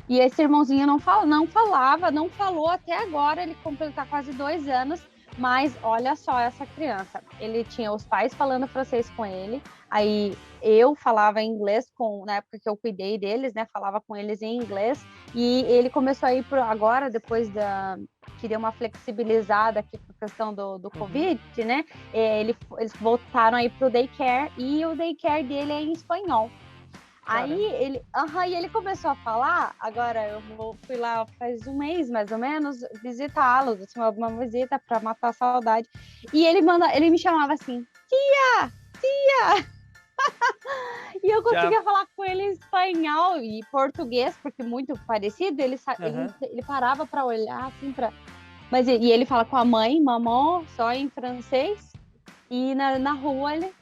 e esse irmãozinho não falou até agora, ele completar quase 2 anos, mas olha só essa criança, ele tinha os pais falando francês com ele, aí eu falava inglês na época que eu cuidei deles, né, falava com eles em inglês, e ele começou a ir agora, depois que deu uma flexibilizada aqui por questão do Covid, né, eles voltaram aí pro daycare, e o daycare dele é em espanhol. Aí ele começou a falar, agora fui lá faz 1 mês, mais ou menos, visitá-los, assim, uma visita para matar a saudade. E ele me chamava assim, tia! E eu conseguia falar com ele em espanhol e português, porque muito parecido, ele parava para olhar, assim, Mas ele fala com a mãe, mamão, só em francês, e na rua ele,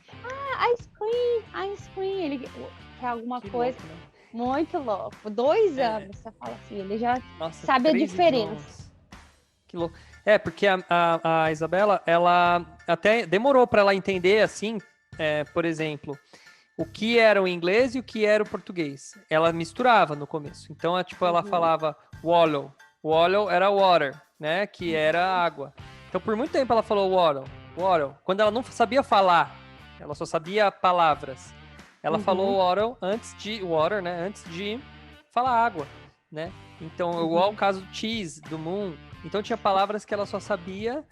ice cream, ele quer alguma coisa, louco, né? Muito louco, 2 anos, você fala assim, ele já sabe a diferença. Idiomas. Que louco. Porque a Isabela, ela até demorou para ela entender, assim, por exemplo, o que era o inglês e o que era o português. Ela misturava no começo. Então, ela falava wallow. Wallow era water, né? Que era água. Então, por muito tempo ela falou water. Quando ela não sabia falar, ela só sabia palavras. Ela falou water antes de falar água, né? Então, igual o caso do cheese, do moon. Então, tinha palavras que ela só sabia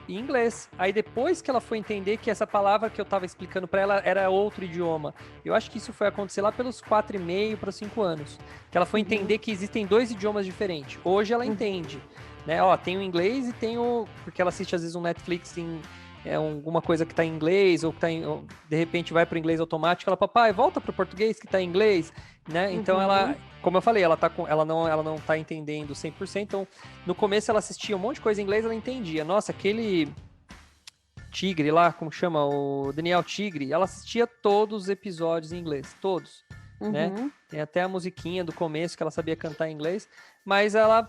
em inglês. Aí, depois que ela foi entender que essa palavra que eu estava explicando para ela era outro idioma. Eu acho que isso foi acontecer lá pelos 4,5 para 5 anos. Que ela foi entender que existem 2 idiomas diferentes. Hoje ela entende, né? Tem o inglês e tem porque ela assiste às vezes um Netflix em alguma coisa que está em inglês, ou que de repente vai para o inglês automático, ela, papai, volta para o português que está em inglês, né? Então ela, como eu falei, ela não está entendendo 100%, então no começo ela assistia um monte de coisa em inglês, ela entendia. Nossa, aquele Tigre lá, como chama? O Daniel Tigre, ela assistia todos os episódios em inglês, todos. né? Tem até a musiquinha do começo que ela sabia cantar em inglês, mas ela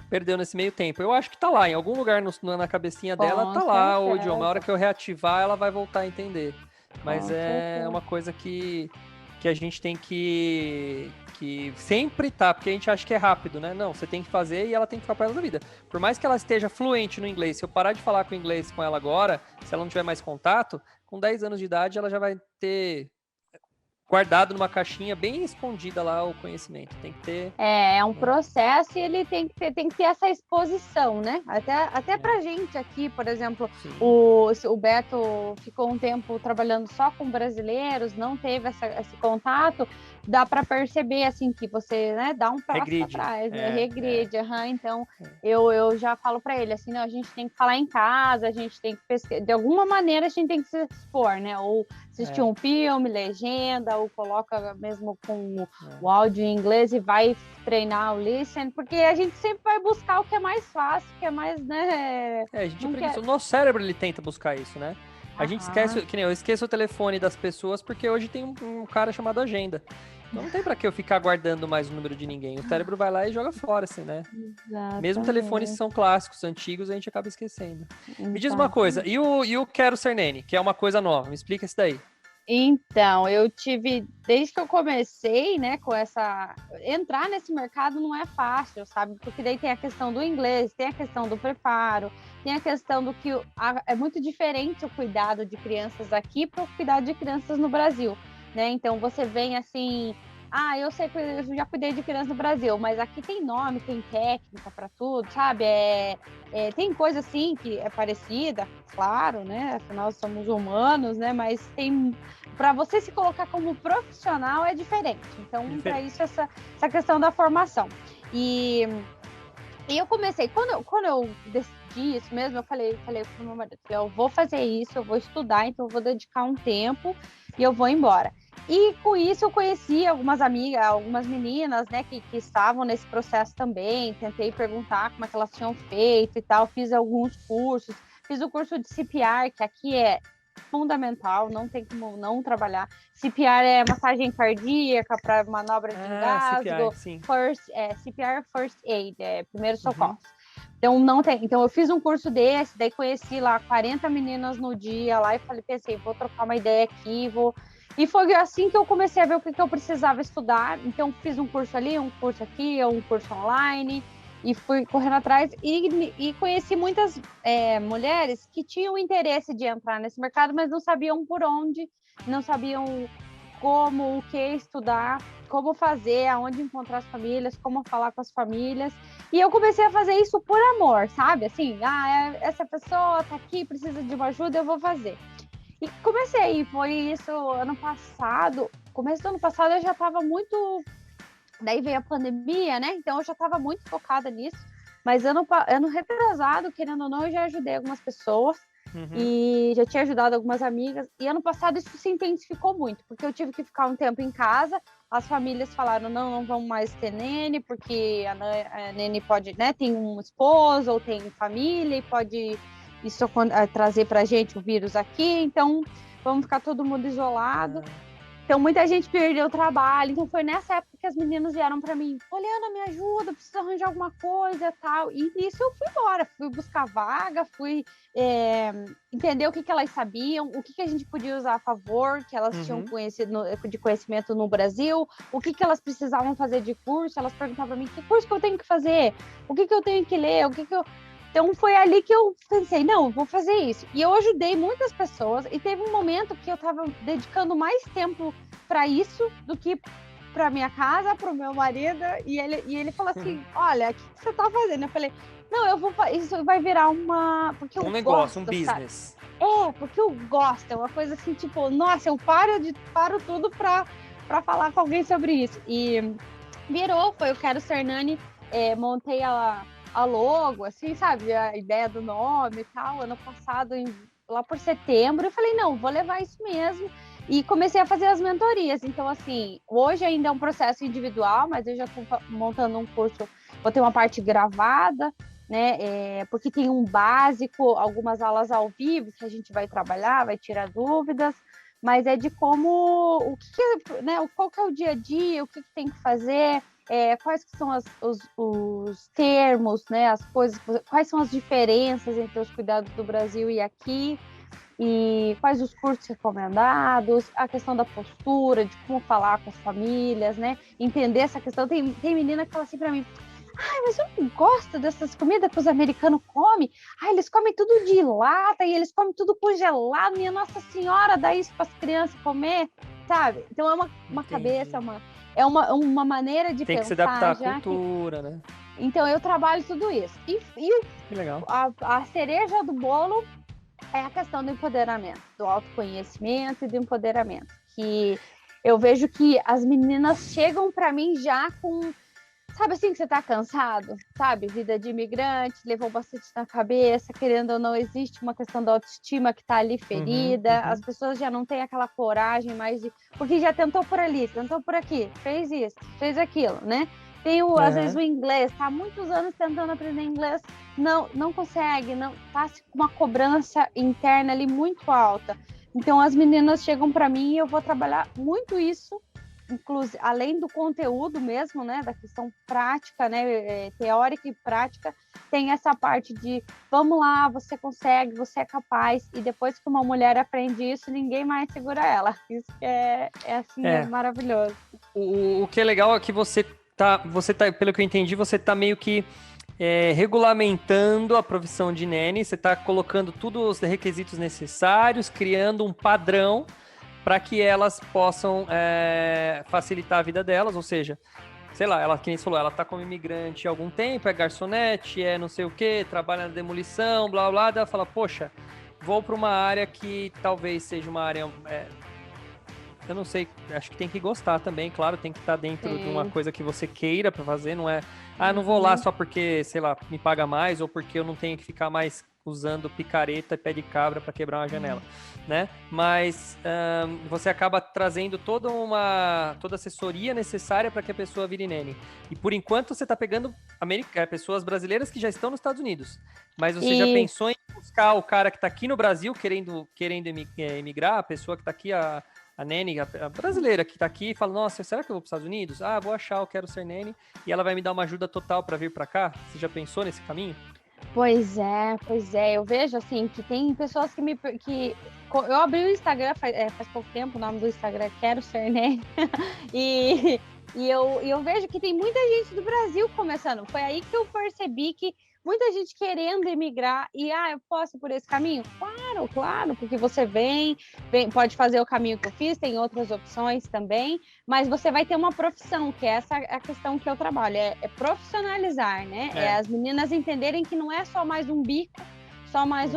perdeu nesse meio tempo. Eu acho que tá lá, em algum lugar na cabecinha dela Com tá lá o idioma. A hora certeza, que eu reativar, ela vai voltar a entender. Mas com é certeza. uma coisa que a gente tem que sempre tá, porque a gente acha que é rápido, né? Não, você tem que fazer e ela tem que ficar para ela da vida. Por mais que ela esteja fluente no inglês, se eu parar de falar com o inglês com ela agora, se ela não tiver mais contato, com 10 anos de idade ela já vai ter guardado numa caixinha bem escondida lá o conhecimento. Tem que ter. É um Né? processo e ele tem que ter essa exposição, né? Até É, pra gente aqui, por exemplo, sim. o Beto ficou um tempo trabalhando só com brasileiros, não teve esse contato, dá para perceber, assim, que você, né, dá um passo para Regride. trás, né? É. Regride, então eu já falo para ele, assim, não, a gente tem que falar em casa, a gente tem que pesquisar, de alguma maneira a gente tem que se expor, né? Ou assistir um filme, legenda, ou coloca mesmo com o áudio em inglês e vai treinar o listen, porque a gente sempre vai buscar o que é mais fácil, que é mais, né? A gente é Não quer. preguiçoso. O nosso cérebro ele tenta buscar isso, né? A gente Aham. esquece, que nem eu esqueço o telefone das pessoas porque hoje tem um cara chamado agenda. Então não tem pra que eu ficar guardando mais o número de ninguém. O cérebro vai lá e joga fora, assim, né? Mesmo telefones que Exatamente. são clássicos, antigos, a gente acaba esquecendo. Me diz uma coisa, Exatamente. e o Quero Ser Nene, que é uma coisa nova? Me explica isso daí. Então, eu tive, desde que eu comecei, né, com essa. Entrar nesse mercado não é fácil, sabe? Porque daí tem a questão do inglês, tem a questão do preparo, tem a questão do que é muito diferente o cuidado de crianças aqui para o cuidado de crianças no Brasil, né? Então, você vem assim. Ah, eu sei que eu já cuidei de criança no Brasil, mas aqui tem nome, tem técnica para tudo, sabe? Tem coisa assim que é parecida, claro, né? Afinal, somos humanos, né? Mas tem para você se colocar como profissional é diferente. Então, para Diferente. isso, essa questão da formação. E eu comecei, quando eu decidi isso mesmo, eu falei para o meu marido, eu vou fazer isso, eu vou estudar, então eu vou dedicar um tempo e eu vou embora. E com isso eu conheci algumas amigas, algumas meninas, né, que estavam nesse processo também, tentei perguntar como é que elas tinham feito e tal, fiz alguns cursos, fiz o curso de CPR, que aqui é fundamental, não tem como não trabalhar. CPR é massagem cardíaca para manobra de Ah, engasgo, CPI, sim. CPR First Aid, primeiro Uhum. socorro. Então não tem. Então eu fiz um curso desse, daí conheci lá 40 meninas no dia lá e pensei, vou trocar uma ideia aqui, vou. E foi assim que eu comecei a ver o que eu precisava estudar. Então fiz um curso ali, um curso aqui, um curso online e fui correndo atrás e conheci muitas mulheres que tinham interesse de entrar nesse mercado, mas não sabiam por onde, não sabiam como, o que estudar, como fazer, aonde encontrar as famílias, como falar com as famílias. E eu comecei a fazer isso por amor, sabe? Assim, essa pessoa tá aqui, precisa de uma ajuda, eu vou fazer. E comecei, foi isso ano passado. Começo do ano passado eu já estava muito. Daí veio a pandemia, né? Então eu já estava muito focada nisso. Mas ano retrasado, querendo ou não, eu já ajudei algumas pessoas Uhum. e já tinha ajudado algumas amigas. E ano passado isso se intensificou muito, porque eu tive que ficar um tempo em casa. As famílias falaram: não vamos mais ter nene, porque a nene pode, né? Tem um esposo ou tem família e pode isso trazer para a gente o vírus aqui. Então vamos ficar todo mundo isolado. Então, muita gente perdeu o trabalho. Então, foi nessa época que as meninas vieram para mim: Poliana, me ajuda, preciso arranjar alguma coisa tal. E nisso eu fui embora, fui buscar vaga, fui entender o que elas sabiam, o que a gente podia usar a favor, que elas tinham de conhecimento no Brasil, o que elas precisavam fazer de curso. Elas perguntavam para mim: que curso que eu tenho que fazer? O que eu tenho que ler? O que eu. Então foi ali que eu pensei, não, vou fazer isso. E eu ajudei muitas pessoas e teve um momento que eu estava dedicando mais tempo para isso do que para minha casa, para o meu marido. E ele falou assim, olha, o que você está fazendo? Eu falei, não, isso vai virar porque eu Um negócio, um gosto, sabe? business. Porque eu gosto, é uma coisa assim, tipo, nossa, eu paro tudo para falar com alguém sobre isso. E virou, foi o Quero Ser Nani, montei a logo, assim, sabe? A ideia do nome e tal, ano passado, lá por setembro, eu falei, não, vou levar isso mesmo. E comecei a fazer as mentorias. Então, assim, hoje ainda é um processo individual, mas eu já estou montando um curso, vou ter uma parte gravada, né? Porque tem um básico, algumas aulas ao vivo que a gente vai trabalhar, vai tirar dúvidas. mas é de como, né, qual que é o dia a dia, o que tem que fazer, quais que são os termos, né, as coisas, quais são as diferenças entre os cuidados do Brasil e aqui, e quais os cursos recomendados, a questão da postura, de como falar com as famílias, né, entender essa questão. Tem menina que fala assim para mim, ai, mas eu não gosto dessas comidas que os americanos comem. Ai, eles comem tudo de lata e eles comem tudo congelado. Minha Nossa Senhora, dá isso para as crianças comer, sabe? Então é uma cabeça, uma maneira de tem pensar. Que se adaptar à cultura, né? Então eu trabalho tudo isso. Que legal. A cereja do bolo é a questão do empoderamento, do autoconhecimento e do empoderamento. Que eu vejo que as meninas chegam para mim já com... Sabe assim que você tá cansado? Sabe? Vida de imigrante, levou bastante na cabeça, querendo ou não, existe uma questão da autoestima que tá ali ferida, as pessoas já não têm aquela coragem mais de... Porque já tentou por ali, tentou por aqui, fez isso, fez aquilo, né? Tem, às vezes, o inglês, tá há muitos anos tentando aprender inglês, não consegue, não tá com uma cobrança interna ali muito alta. Então, as meninas chegam para mim e eu vou trabalhar muito isso, inclusive, além do conteúdo mesmo, né, da questão prática, né, teórica e prática, tem essa parte de, vamos lá, você consegue, você é capaz, e depois que uma mulher aprende isso, ninguém mais segura ela. Isso é maravilhoso. O que é legal é que você tá, pelo que eu entendi, você tá meio que regulamentando a profissão de nene, você tá colocando todos os requisitos necessários, criando um padrão para que elas possam facilitar a vida delas, ou seja, sei lá, ela, quem falou, ela tá como imigrante há algum tempo, é garçonete, é não sei o que, trabalha na demolição, blá blá, ela fala, poxa, vou para uma área que talvez seja uma área, eu não sei, acho que tem que gostar também, claro, tem que estar dentro de uma coisa que você queira para fazer, não é, não vou lá só porque, sei lá, me paga mais, ou porque eu não tenho que ficar mais usando picareta e pé de cabra para quebrar uma janela, né? Mas você acaba trazendo toda a assessoria necessária para que a pessoa vire nene. E por enquanto você está pegando pessoas brasileiras que já estão nos Estados Unidos. Mas você já pensou em buscar o cara que está aqui no Brasil querendo emigrar, a pessoa que está aqui, a nene, a brasileira que está aqui e fala, nossa, será que eu vou para os Estados Unidos? Vou achar, eu quero ser nene. E ela vai me dar uma ajuda total para vir para cá? Você já pensou nesse caminho? Pois é. Eu vejo, assim, que tem pessoas que eu abri o Instagram faz pouco tempo, o nome do Instagram é Quero Ser Nene, e eu vejo que tem muita gente do Brasil começando. Foi aí que eu percebi que muita gente querendo emigrar e, eu posso ir por esse caminho? Claro, porque você vem, pode fazer o caminho que eu fiz, tem outras opções também, mas você vai ter uma profissão, que é essa a questão que eu trabalho, é profissionalizar, né? É as meninas entenderem que não é só mais um bico, só mais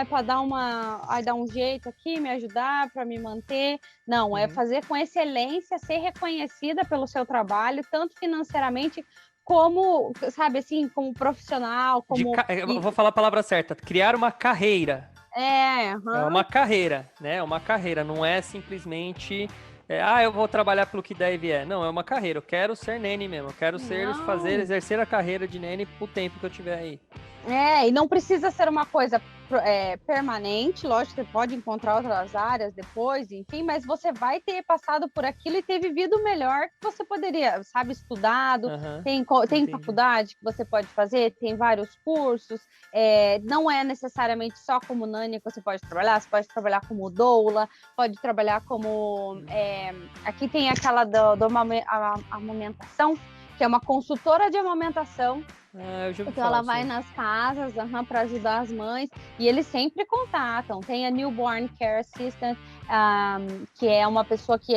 para dar um jeito aqui, me ajudar, para me manter. Não, é fazer com excelência, ser reconhecida pelo seu trabalho, tanto financeiramente como, sabe, assim, como profissional, como... Eu vou falar a palavra certa, criar uma carreira. É uma carreira, né? É uma carreira, não é simplesmente... eu vou trabalhar pelo que der e vier. Não, é uma carreira. Eu quero ser nene mesmo. Eu quero exercer a carreira de nene o tempo que eu tiver aí. E não precisa ser uma coisa permanente, lógico, você pode encontrar outras áreas depois, enfim, mas você vai ter passado por aquilo e ter vivido o melhor que você poderia, sabe, estudado, tem faculdade que você pode fazer, tem vários cursos, não é necessariamente só como nani que você pode trabalhar como doula, pode trabalhar como, aqui tem aquela da amamentação, que é uma consultora de amamentação. Então ela vai nas casas para ajudar as mães e eles sempre contatam. Tem a Newborn Care Assistant, que é uma pessoa que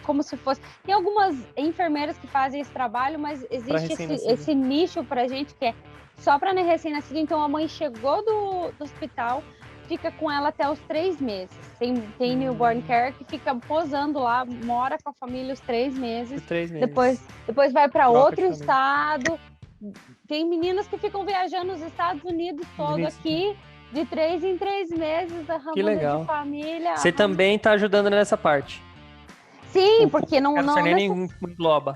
como se fosse... Tem algumas enfermeiras que fazem esse trabalho, mas existe esse nicho para gente que é só para recém-nascido. Então a mãe chegou do hospital, fica com ela até os 3 meses. Tem Newborn Care que fica posando lá, mora com a família os 3 meses. 3 meses. Depois vai para outro estado. Tem meninas que ficam viajando nos Estados Unidos todo aqui, de 3 em 3 meses, que legal. De família. Você também está ajudando nessa parte? Sim, porque não engloba.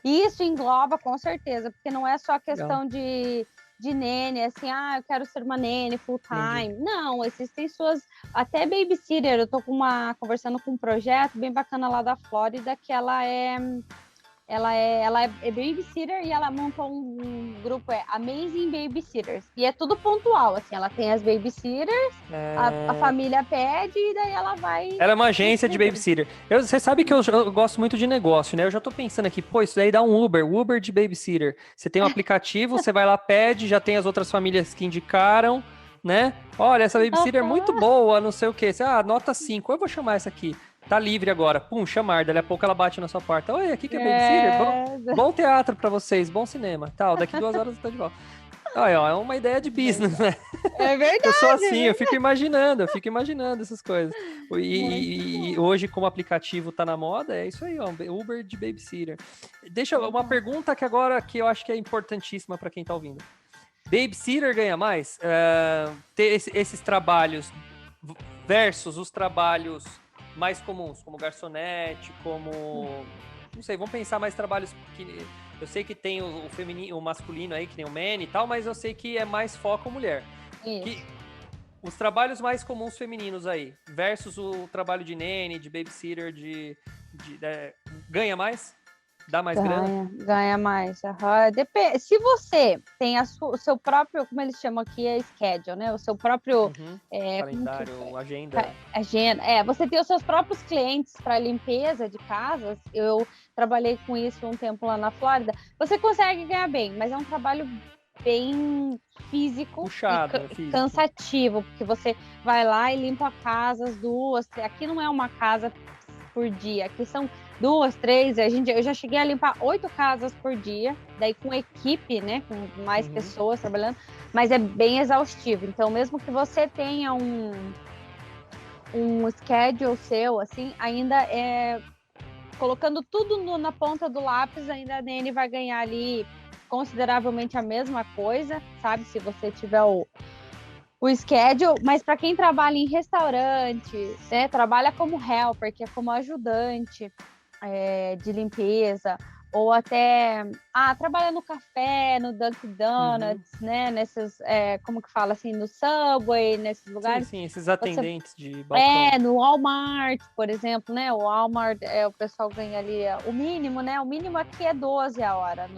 Isso engloba, com certeza, porque não é só questão de de nene, assim, eu quero ser uma nene full time. Entendi. Não, existem até babysitter. Eu tô conversando com um projeto bem bacana lá da Flórida, que ela é babysitter e ela montou um grupo, Amazing Babysitters. E é tudo pontual, assim, ela tem as babysitters, a família pede e daí ela vai... Ela é uma agência de babysitter. Você sabe que eu gosto muito de negócio, né? Eu já tô pensando aqui, isso daí dá um Uber de babysitter. Você tem um aplicativo, você vai lá, pede, já tem as outras famílias que indicaram, né? Olha, essa babysitter é muito boa, não sei o quê. Você, nota 5, eu vou chamar essa aqui. Tá livre agora. Pum, chamar. Dali a pouco ela bate na sua porta. Oi, aqui que é babysitter. Bom teatro pra vocês, bom cinema. Tal, daqui 2 horas eu tô de volta. Olha, é uma ideia de business, né? É verdade. Eu sou assim, eu fico imaginando essas coisas. E hoje, como o aplicativo tá na moda, é isso aí, ó, Uber de babysitter. Deixa uma pergunta que eu acho que é importantíssima para quem tá ouvindo. Babysitter ganha mais? Ter esses trabalhos versus os trabalhos mais comuns, como garçonete, como... Não sei, vamos pensar mais trabalhos que... Eu sei que tem o feminino, o masculino aí, que nem o man e tal, mas eu sei que é mais foco mulher. Os trabalhos mais comuns femininos aí, versus o trabalho de nene, de babysitter, ganha mais? Dá mais grana? Ganha mais. Depende. Se você tem o seu próprio, como eles chamam aqui, schedule, né? O seu próprio calendário, agenda. Você tem os seus próprios clientes para limpeza de casas. Eu trabalhei com isso um tempo lá na Flórida. Você consegue ganhar bem, mas é um trabalho bem físico, puxado, e cansativo, porque você vai lá e limpa casas 2, 3. Aqui não é uma casa por dia, aqui são 2, 3, eu já cheguei a limpar 8 casas por dia, daí com equipe, né, com mais pessoas trabalhando, mas é bem exaustivo. Então, mesmo que você tenha um schedule seu, assim, ainda colocando tudo na ponta do lápis, ainda a Nene vai ganhar ali consideravelmente a mesma coisa, sabe? Se você tiver o schedule, mas para quem trabalha em restaurante, né, trabalha como helper, que é como ajudante de limpeza, ou até trabalha no café, no Dunkin' Donuts, né, nesses, como que fala assim, no Subway, nesses lugares. Sim, esses atendentes de balcão. No Walmart, por exemplo, né, o Walmart, o pessoal ganha ali o mínimo, né, o mínimo aqui é 12 a hora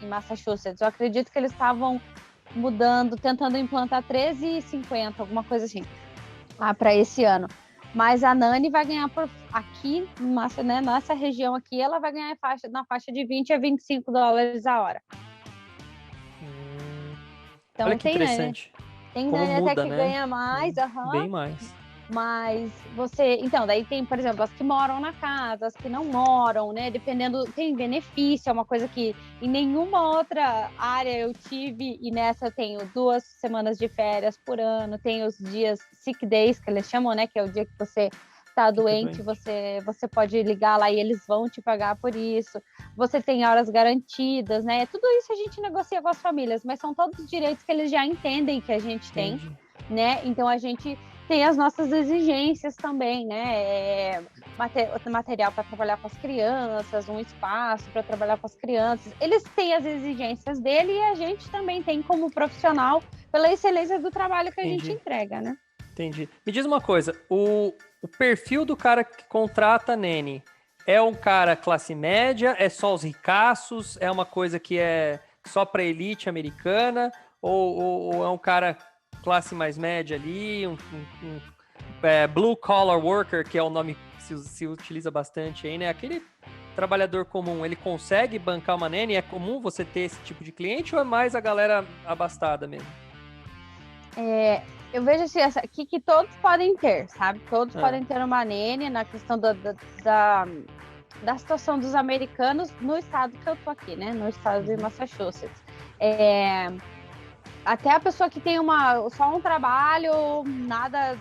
em Massachusetts. Eu acredito que eles estavam tentando implantar 13,50, alguma coisa assim, para esse ano. Mas a Nani vai ganhar aqui, né, nessa região aqui, ela vai ganhar na faixa de 20 a 25 dólares a hora. Então, olha que interessante. Tem Nani até que ganha mais. Bem mais. Mas então, daí tem, por exemplo, as que moram na casa, as que não moram, né? Dependendo, tem benefício, é uma coisa que em nenhuma outra área eu tive, e nessa eu tenho 2 semanas de férias por ano, tem os dias sick days, que eles chamam, né? Que é o dia que você tá doente, você pode ligar lá e eles vão te pagar por isso. Você tem horas garantidas, né? Tudo isso a gente negocia com as famílias, mas são todos os direitos que eles já entendem que a gente tem, né? Então a gente tem as nossas exigências também, né? Material para trabalhar com as crianças, um espaço para trabalhar com as crianças. Eles têm as exigências dele e a gente também tem como profissional pela excelência do trabalho que a gente entrega, né? Entendi. Me diz uma coisa, o perfil do cara que contrata a Nene é um cara classe média, é só os ricaços, é uma coisa que é só para elite americana, ou é um cara classe mais média ali, blue collar worker, que é o nome que se utiliza bastante aí, né? Aquele trabalhador comum, ele consegue bancar uma nene? É comum você ter esse tipo de cliente ou é mais a galera abastada mesmo? Eu vejo assim, aqui que todos podem ter, sabe? Todos podem ter uma nene na questão da situação dos americanos no estado que eu tô aqui, né? No estado de Massachusetts. Até a pessoa que tem só um trabalho, nada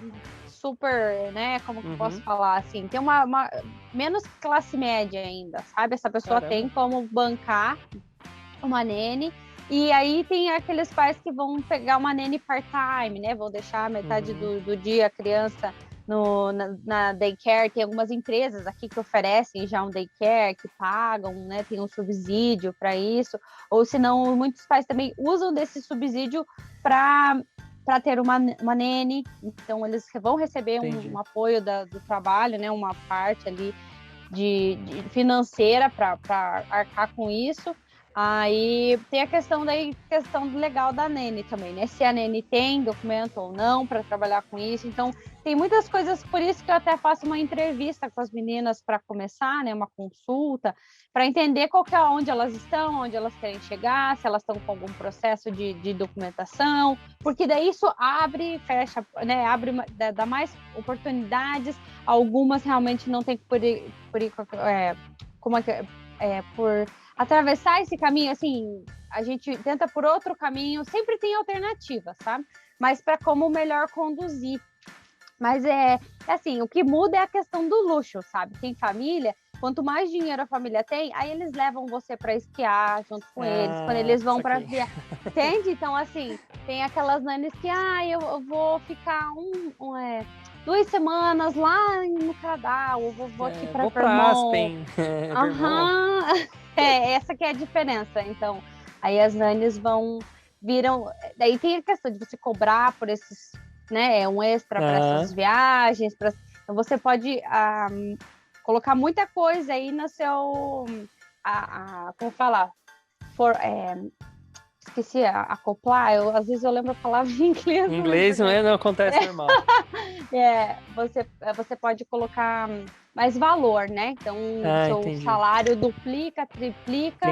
super, né? Como que eu posso falar assim? Tem uma menos classe média ainda, sabe? Essa pessoa tem como bancar uma nene. E aí tem aqueles pais que vão pegar uma nene part-time, né? Vão deixar metade do dia a criança na daycare, tem algumas empresas aqui que oferecem já um daycare, que pagam, né, tem um subsídio para isso, ou senão muitos pais também usam desse subsídio para ter uma nene, então eles vão receber um apoio do trabalho, né, uma parte ali de financeira para arcar com isso. Aí tem a questão legal da nene também, né? Se a nene tem documento ou não para trabalhar com isso. Então, tem muitas coisas, por isso que eu até faço uma entrevista com as meninas para começar, né? Uma consulta, para entender onde elas estão, onde elas querem chegar, se elas estão com algum processo de documentação, porque daí isso abre, fecha, né? Dá mais oportunidades. Algumas realmente não tem por atravessar esse caminho, assim, a gente tenta por outro caminho, sempre tem alternativa, sabe? Mas para como melhor conduzir. Mas assim, o que muda é a questão do luxo, sabe? Tem família, quanto mais dinheiro a família tem, aí eles levam você para esquiar junto com eles, quando eles vão para viajar. Entende? Então, assim, tem aquelas nanes que, eu vou ficar 2 semanas lá no Canadá, ou vou aqui para Vermont. Aham. Essa que é a diferença. Então, aí as nanes viram. Daí tem a questão de você cobrar por esses, né? Um extra para essas viagens. Então, você pode colocar muita coisa aí no seu. Como falar? Esqueci, acoplar. Às vezes eu lembro a palavra em inglês. Em inglês não acontece normal. Você pode colocar mais valor, né? Então, seu salário duplica, triplica,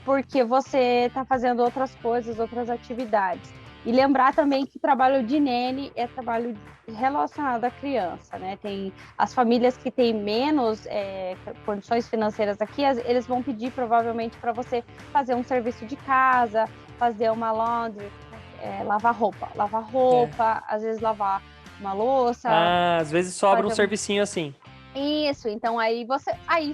porque você está fazendo outras coisas, outras atividades. E lembrar também que trabalho de nene é trabalho relacionado à criança, né? Tem as famílias que têm menos condições financeiras aqui, eles vão pedir provavelmente para você fazer um serviço de casa, fazer uma laundry, lavar roupa, às vezes lavar uma louça. Às vezes sobra um servicinho assim. Isso, então aí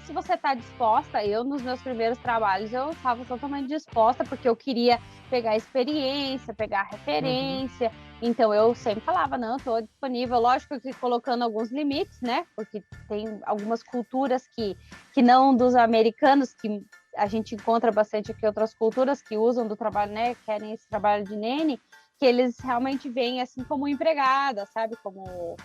se você está disposta, eu nos meus primeiros trabalhos eu estava totalmente disposta, porque eu queria pegar experiência, pegar referência, então eu sempre falava, não, estou disponível, lógico que colocando alguns limites, né, porque tem algumas culturas que não dos americanos, que a gente encontra bastante aqui, outras culturas que usam do trabalho, né, querem esse trabalho de nene, que eles realmente veem assim como empregada, sabe, como...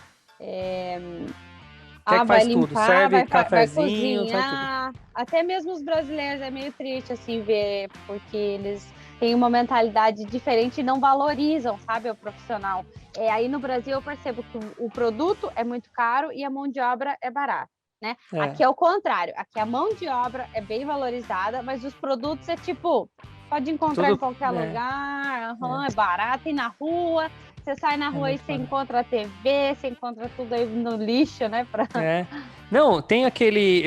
vai limpar, tudo. Serve cafezinho, vai cozinhar. Até mesmo os brasileiros é meio triste assim ver, porque eles têm uma mentalidade diferente e não valorizam, sabe, o profissional. Aí no Brasil eu percebo que o produto é muito caro e a mão de obra é barata, né? Aqui é o contrário. Aqui a mão de obra é bem valorizada, mas os produtos é tipo, pode encontrar em qualquer lugar, é barato, e na rua. Você sai na rua e você encontra a TV, você encontra tudo aí no lixo, né? Não, tem aquele...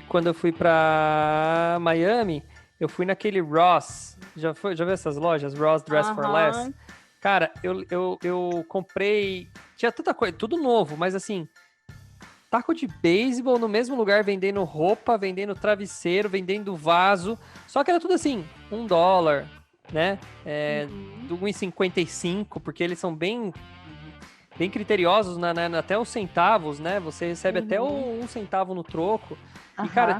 Quando eu fui pra Miami, eu fui naquele Ross. Já viu essas lojas? Ross Dress for Less? Cara, eu comprei... Tinha tanta coisa, tudo novo, mas assim... Taco de beisebol no mesmo lugar, vendendo roupa, vendendo travesseiro, vendendo vaso. Só que era tudo assim, $1, né? Do 1,55, porque eles são bem criteriosos até os centavos, né? Você recebe até 1 centavo no troco. E, cara,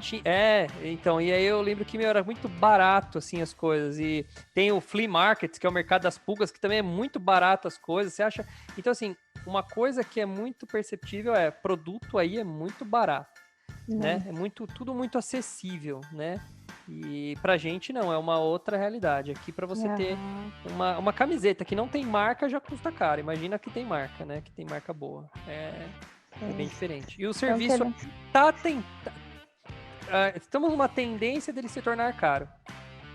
então, e aí eu lembro que, era muito barato, assim, as coisas. E tem o flea market, que é o mercado das pulgas, que também é muito barato as coisas, você acha? Então, assim, uma coisa que é muito perceptível produto aí é muito barato, né? É tudo muito acessível, né? E pra gente não, é uma outra realidade. Aqui pra você ter uma camiseta que não tem marca já custa caro. Imagina que tem marca, né? Que tem marca boa. É bem diferente. E o serviço estamos numa tendência dele se tornar caro,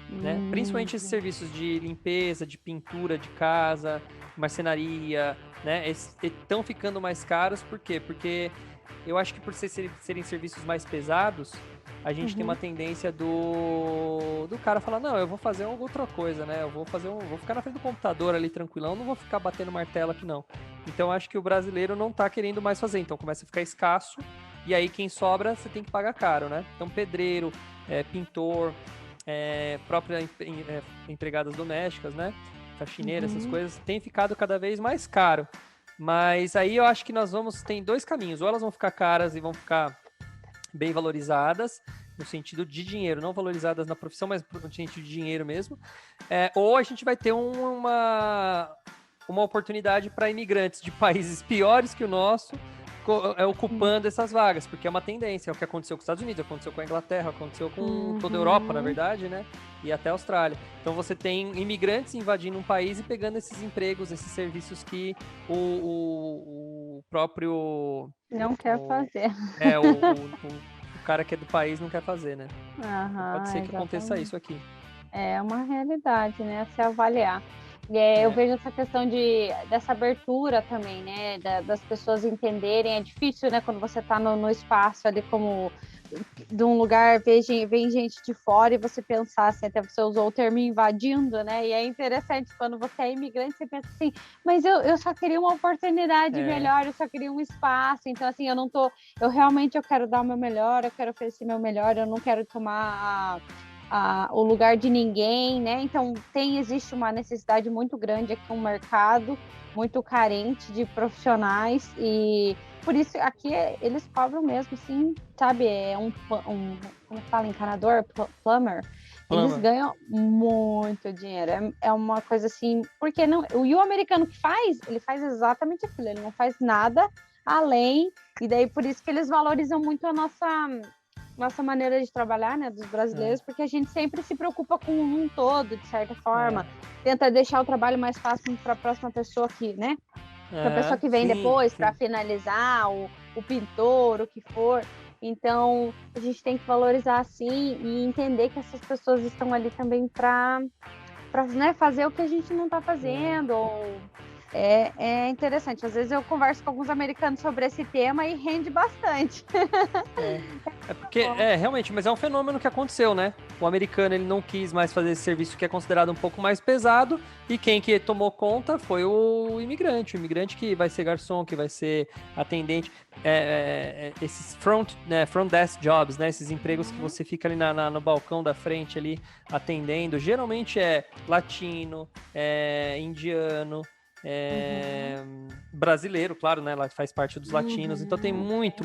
né? Principalmente esses serviços de limpeza, de pintura de casa, marcenaria, né? Estão ficando mais caros, por quê? Porque eu acho que por serem serviços mais pesados, a gente tem uma tendência do cara falar, não, eu vou fazer outra coisa, né? Eu vou ficar na frente do computador ali tranquilão, não vou ficar batendo martelo aqui não. Então acho que o brasileiro não tá querendo mais fazer, então começa a ficar escasso, e aí quem sobra você tem que pagar caro, né? Então pedreiro, pintor, próprias empregadas domésticas, né? Faxineira, essas coisas, tem ficado cada vez mais caro. Mas aí eu acho que tem dois caminhos, ou elas vão ficar caras e vão ficar bem valorizadas, no sentido de dinheiro, não valorizadas na profissão, mas no sentido de dinheiro mesmo, ou a gente vai ter uma oportunidade para imigrantes de países piores que o nosso, ocupando essas vagas, porque é uma tendência, é o que aconteceu com os Estados Unidos, aconteceu com a Inglaterra, aconteceu com toda a Europa, na verdade, né? E até a Austrália. Então você tem imigrantes invadindo um país e pegando esses empregos, esses serviços que o próprio... Não quer fazer. O cara que é do país não quer fazer, né? Então pode ser que aconteça isso aqui. É uma realidade, né? A se avaliar. Eu vejo essa questão dessa abertura também, né? Das pessoas entenderem. É difícil, né? Quando você está no espaço ali, como de um lugar, vem gente de fora e você pensar assim, até você usou o termo invadindo, né? E é interessante quando você é imigrante, você pensa assim, mas eu só queria uma oportunidade melhor, eu só queria um espaço. Então, assim, eu realmente quero dar o meu melhor, eu quero oferecer meu melhor, eu não quero tomar o lugar de ninguém, né? Então existe uma necessidade muito grande aqui, um mercado muito carente de profissionais, e por isso aqui eles cobram mesmo, sim, sabe? É como fala, encanador, plumber. Eles ganham muito dinheiro. É uma coisa assim, porque não? E o americano que faz, ele faz exatamente aquilo, ele não faz nada além, e daí por isso que eles valorizam muito a nossa maneira de trabalhar, né, dos brasileiros, porque a gente sempre se preocupa com um todo, de certa forma, tenta deixar o trabalho mais fácil para a próxima pessoa aqui, né? Para a pessoa que vem depois, para finalizar, o pintor, o que for. Então, a gente tem que valorizar assim e entender que essas pessoas estão ali também para né, fazer o que a gente não está fazendo. É interessante. Às vezes eu converso com alguns americanos sobre esse tema e rende bastante. Porque, realmente, mas é um fenômeno que aconteceu, né? O americano, ele não quis mais fazer esse serviço que é considerado um pouco mais pesado, e quem que tomou conta foi o imigrante que vai ser garçom, que vai ser atendente, esses front desk jobs, né? Esses empregos que você fica ali no balcão da frente ali, atendendo, geralmente é latino, indiano, brasileiro, claro, né? Ela faz parte dos latinos, então tem muito,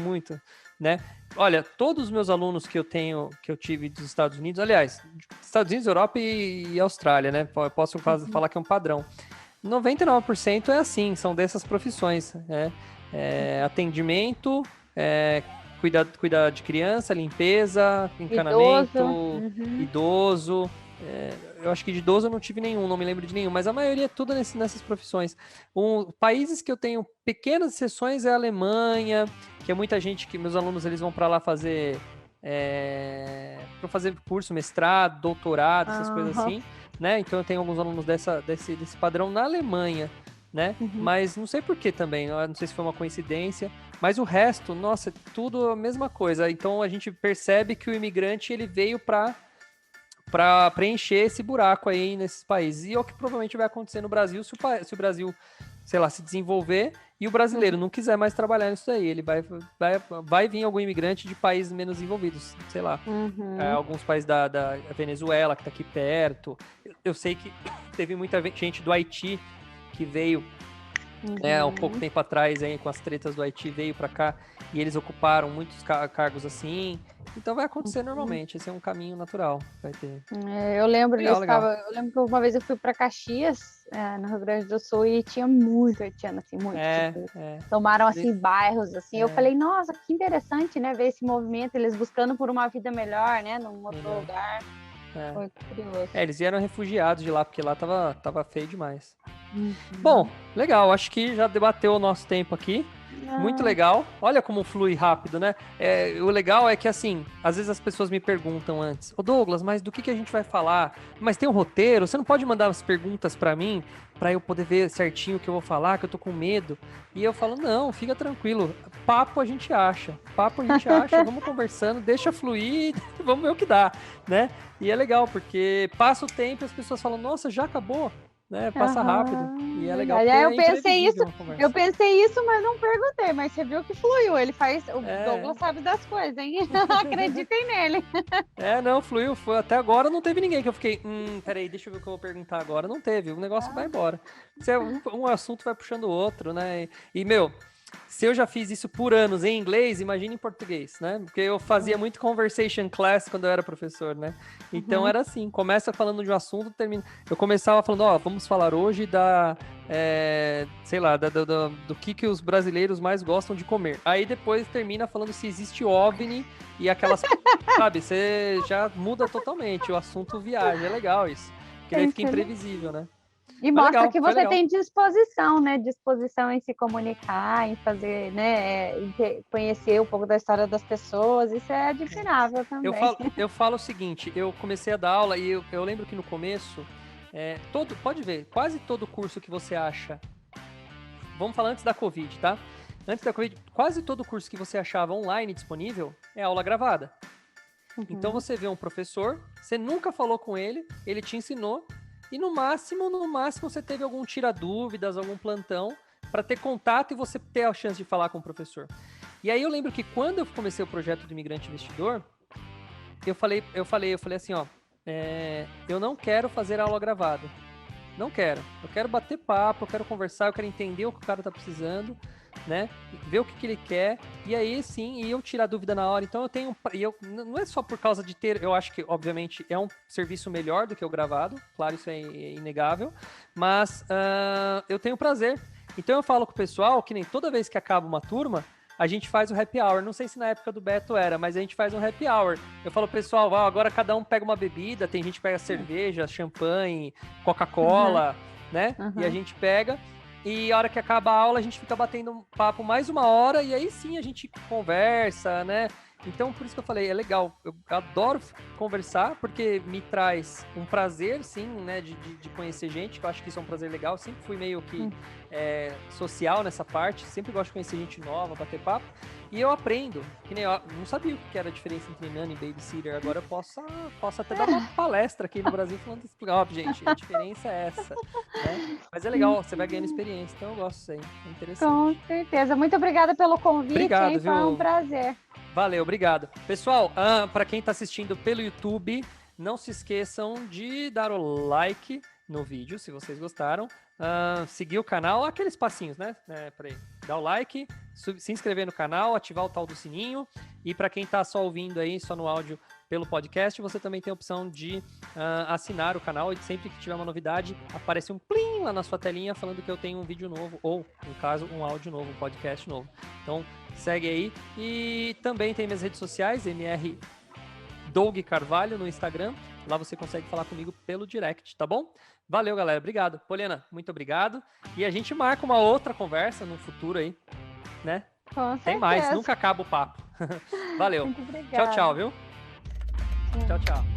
né? Olha, todos os meus alunos que eu tive dos Estados Unidos, aliás, Estados Unidos, Europa e Austrália, né? Posso falar que é um padrão. 99% é assim, são dessas profissões, né? Atendimento, cuidar de criança, limpeza, encanamento, idoso. Eu acho que de idoso eu não tive nenhum, não me lembro de nenhum, mas a maioria é tudo nessas profissões. Países que eu tenho pequenas exceções é a Alemanha, que é muita gente que meus alunos eles vão para lá fazer para fazer curso, mestrado, doutorado, essas coisas assim, né? Então eu tenho alguns alunos desse padrão na Alemanha, né? Mas não sei por que também, não sei se foi uma coincidência, mas o resto, nossa, é tudo a mesma coisa. Então a gente percebe que o imigrante ele veio para preencher esse buraco aí nesses países. E é o que provavelmente vai acontecer no Brasil se o Brasil, sei lá, se desenvolver e o brasileiro não quiser mais trabalhar nisso aí. Ele vai vir algum imigrante de países menos desenvolvidos, sei lá. Alguns países da Venezuela, que está aqui perto. Eu sei que teve muita gente do Haiti que veio um pouco tempo atrás, aí, com as tretas do Haiti, veio para cá e eles ocuparam muitos cargos assim. Então vai acontecer normalmente, esse é um caminho natural. Vai ter. Eu lembro eu lembro que uma vez eu fui para Caxias, no Rio Grande do Sul, e tinha muito haitiano, assim, muito. Tomaram assim bairros, assim. Eu falei, nossa, que interessante, né, ver esse movimento, eles buscando por uma vida melhor, né, num outro lugar. Foi curioso. Eles vieram refugiados de lá, porque lá tava feio demais. Bom, legal, acho que já debateu o nosso tempo aqui. Muito legal. Olha como flui rápido, né? O legal é que, assim, às vezes as pessoas me perguntam antes, ô Douglas, mas do que a gente vai falar? Mas tem um roteiro? Você não pode mandar as perguntas pra mim, pra eu poder ver certinho o que eu vou falar, que eu tô com medo? E eu falo, não, fica tranquilo. Papo a gente acha, vamos conversando, deixa fluir, vamos ver o que dá, né? E é legal, porque passa o tempo e as pessoas falam, nossa, já acabou? né? Passa rápido. E é legal. Aí porque eu é pensei isso, imprevisível uma conversa. mas não perguntei, mas você viu que fluiu. Ele faz, o Douglas sabe das coisas, hein? Acreditem nele. Não, fluiu. Foi. Até agora não teve ninguém que eu fiquei, peraí, deixa eu ver o que eu vou perguntar agora. Não teve, o negócio vai embora. Um assunto vai puxando o outro, né? E, meu, se eu já fiz isso por anos em inglês, imagina em português, né? Porque eu fazia muito conversation class quando eu era professor, né? Então era assim, começa falando de um assunto, termina. Eu começava falando, vamos falar hoje sei lá, do que os brasileiros mais gostam de comer. Aí depois termina falando se existe OVNI e aquelas, sabe, você já muda totalmente, o assunto viaja, é legal isso. Porque daí fica imprevisível, né? E Mas mostra legal, que você tem disposição, né? Disposição em se comunicar, em fazer, né? Em conhecer um pouco da história das pessoas. Isso é admirável também. Eu falo o seguinte, eu comecei a dar aula e eu lembro que no começo, pode ver, quase todo curso que você acha, vamos falar antes da Covid, tá? Antes da Covid, quase todo curso que você achava online disponível é aula gravada. Então você vê um professor, você nunca falou com ele, ele te ensinou, e no máximo você teve algum tira-dúvidas, algum plantão, para ter contato e você ter a chance de falar com o professor. E aí eu lembro que quando eu comecei o projeto do Imigrante Investidor, eu falei assim, eu não quero fazer aula gravada. Não quero. Eu quero bater papo, eu quero conversar, eu quero entender o que o cara tá precisando, né? Ver o que ele quer, e aí sim, eu tirar dúvida na hora. Então não é só por causa de ter, eu acho que obviamente é um serviço melhor do que o gravado, claro, isso é inegável, mas eu tenho prazer. Então eu falo com o pessoal que nem toda vez que acaba uma turma, a gente faz o happy hour. Não sei se na época do Beto era, mas a gente faz um happy hour. Eu falo, pessoal, agora cada um pega uma bebida, tem gente que pega cerveja, champanhe, Coca-Cola, né? E a gente pega, e a hora que acaba a aula, a gente fica batendo um papo mais 1 hora, e aí sim a gente conversa, né? Então, por isso que eu falei, é legal. Eu adoro conversar, porque me traz um prazer, sim, né, de conhecer gente, que eu acho que isso é um prazer legal. Sempre fui meio que social nessa parte, sempre gosto de conhecer gente nova, bater papo. E eu aprendo, que nem eu não sabia o que era a diferença entre nanny e babysitter. Agora eu posso até dar uma palestra aqui no Brasil falando isso. Gente, a diferença é essa, né? Mas é legal, você vai ganhando experiência, então eu gosto disso aí, é interessante. Com certeza. Muito obrigada pelo convite, obrigado, hein? Foi um prazer. Valeu, obrigado. Pessoal, para quem está assistindo pelo YouTube, não se esqueçam de dar o like no vídeo, se vocês gostaram. Seguir o canal, aqueles passinhos, né? Peraí. Dar o like, se inscrever no canal, ativar o tal do sininho. E para quem está só ouvindo aí, só no áudio pelo podcast, você também tem a opção de assinar o canal. E sempre que tiver uma novidade, aparece um plim lá na sua telinha falando que eu tenho um vídeo novo, ou, no caso, um áudio novo, um podcast novo. Então, segue aí. E também tem minhas redes sociais, MR Doug Carvalho no Instagram. Lá você consegue falar comigo pelo direct, tá bom? Valeu, galera. Obrigado. Poliana, muito obrigado. E a gente marca uma outra conversa no futuro aí, né? Com certeza. Tem mais, nunca acaba o papo. Valeu. Muito obrigada. Tchau, viu? Tchau.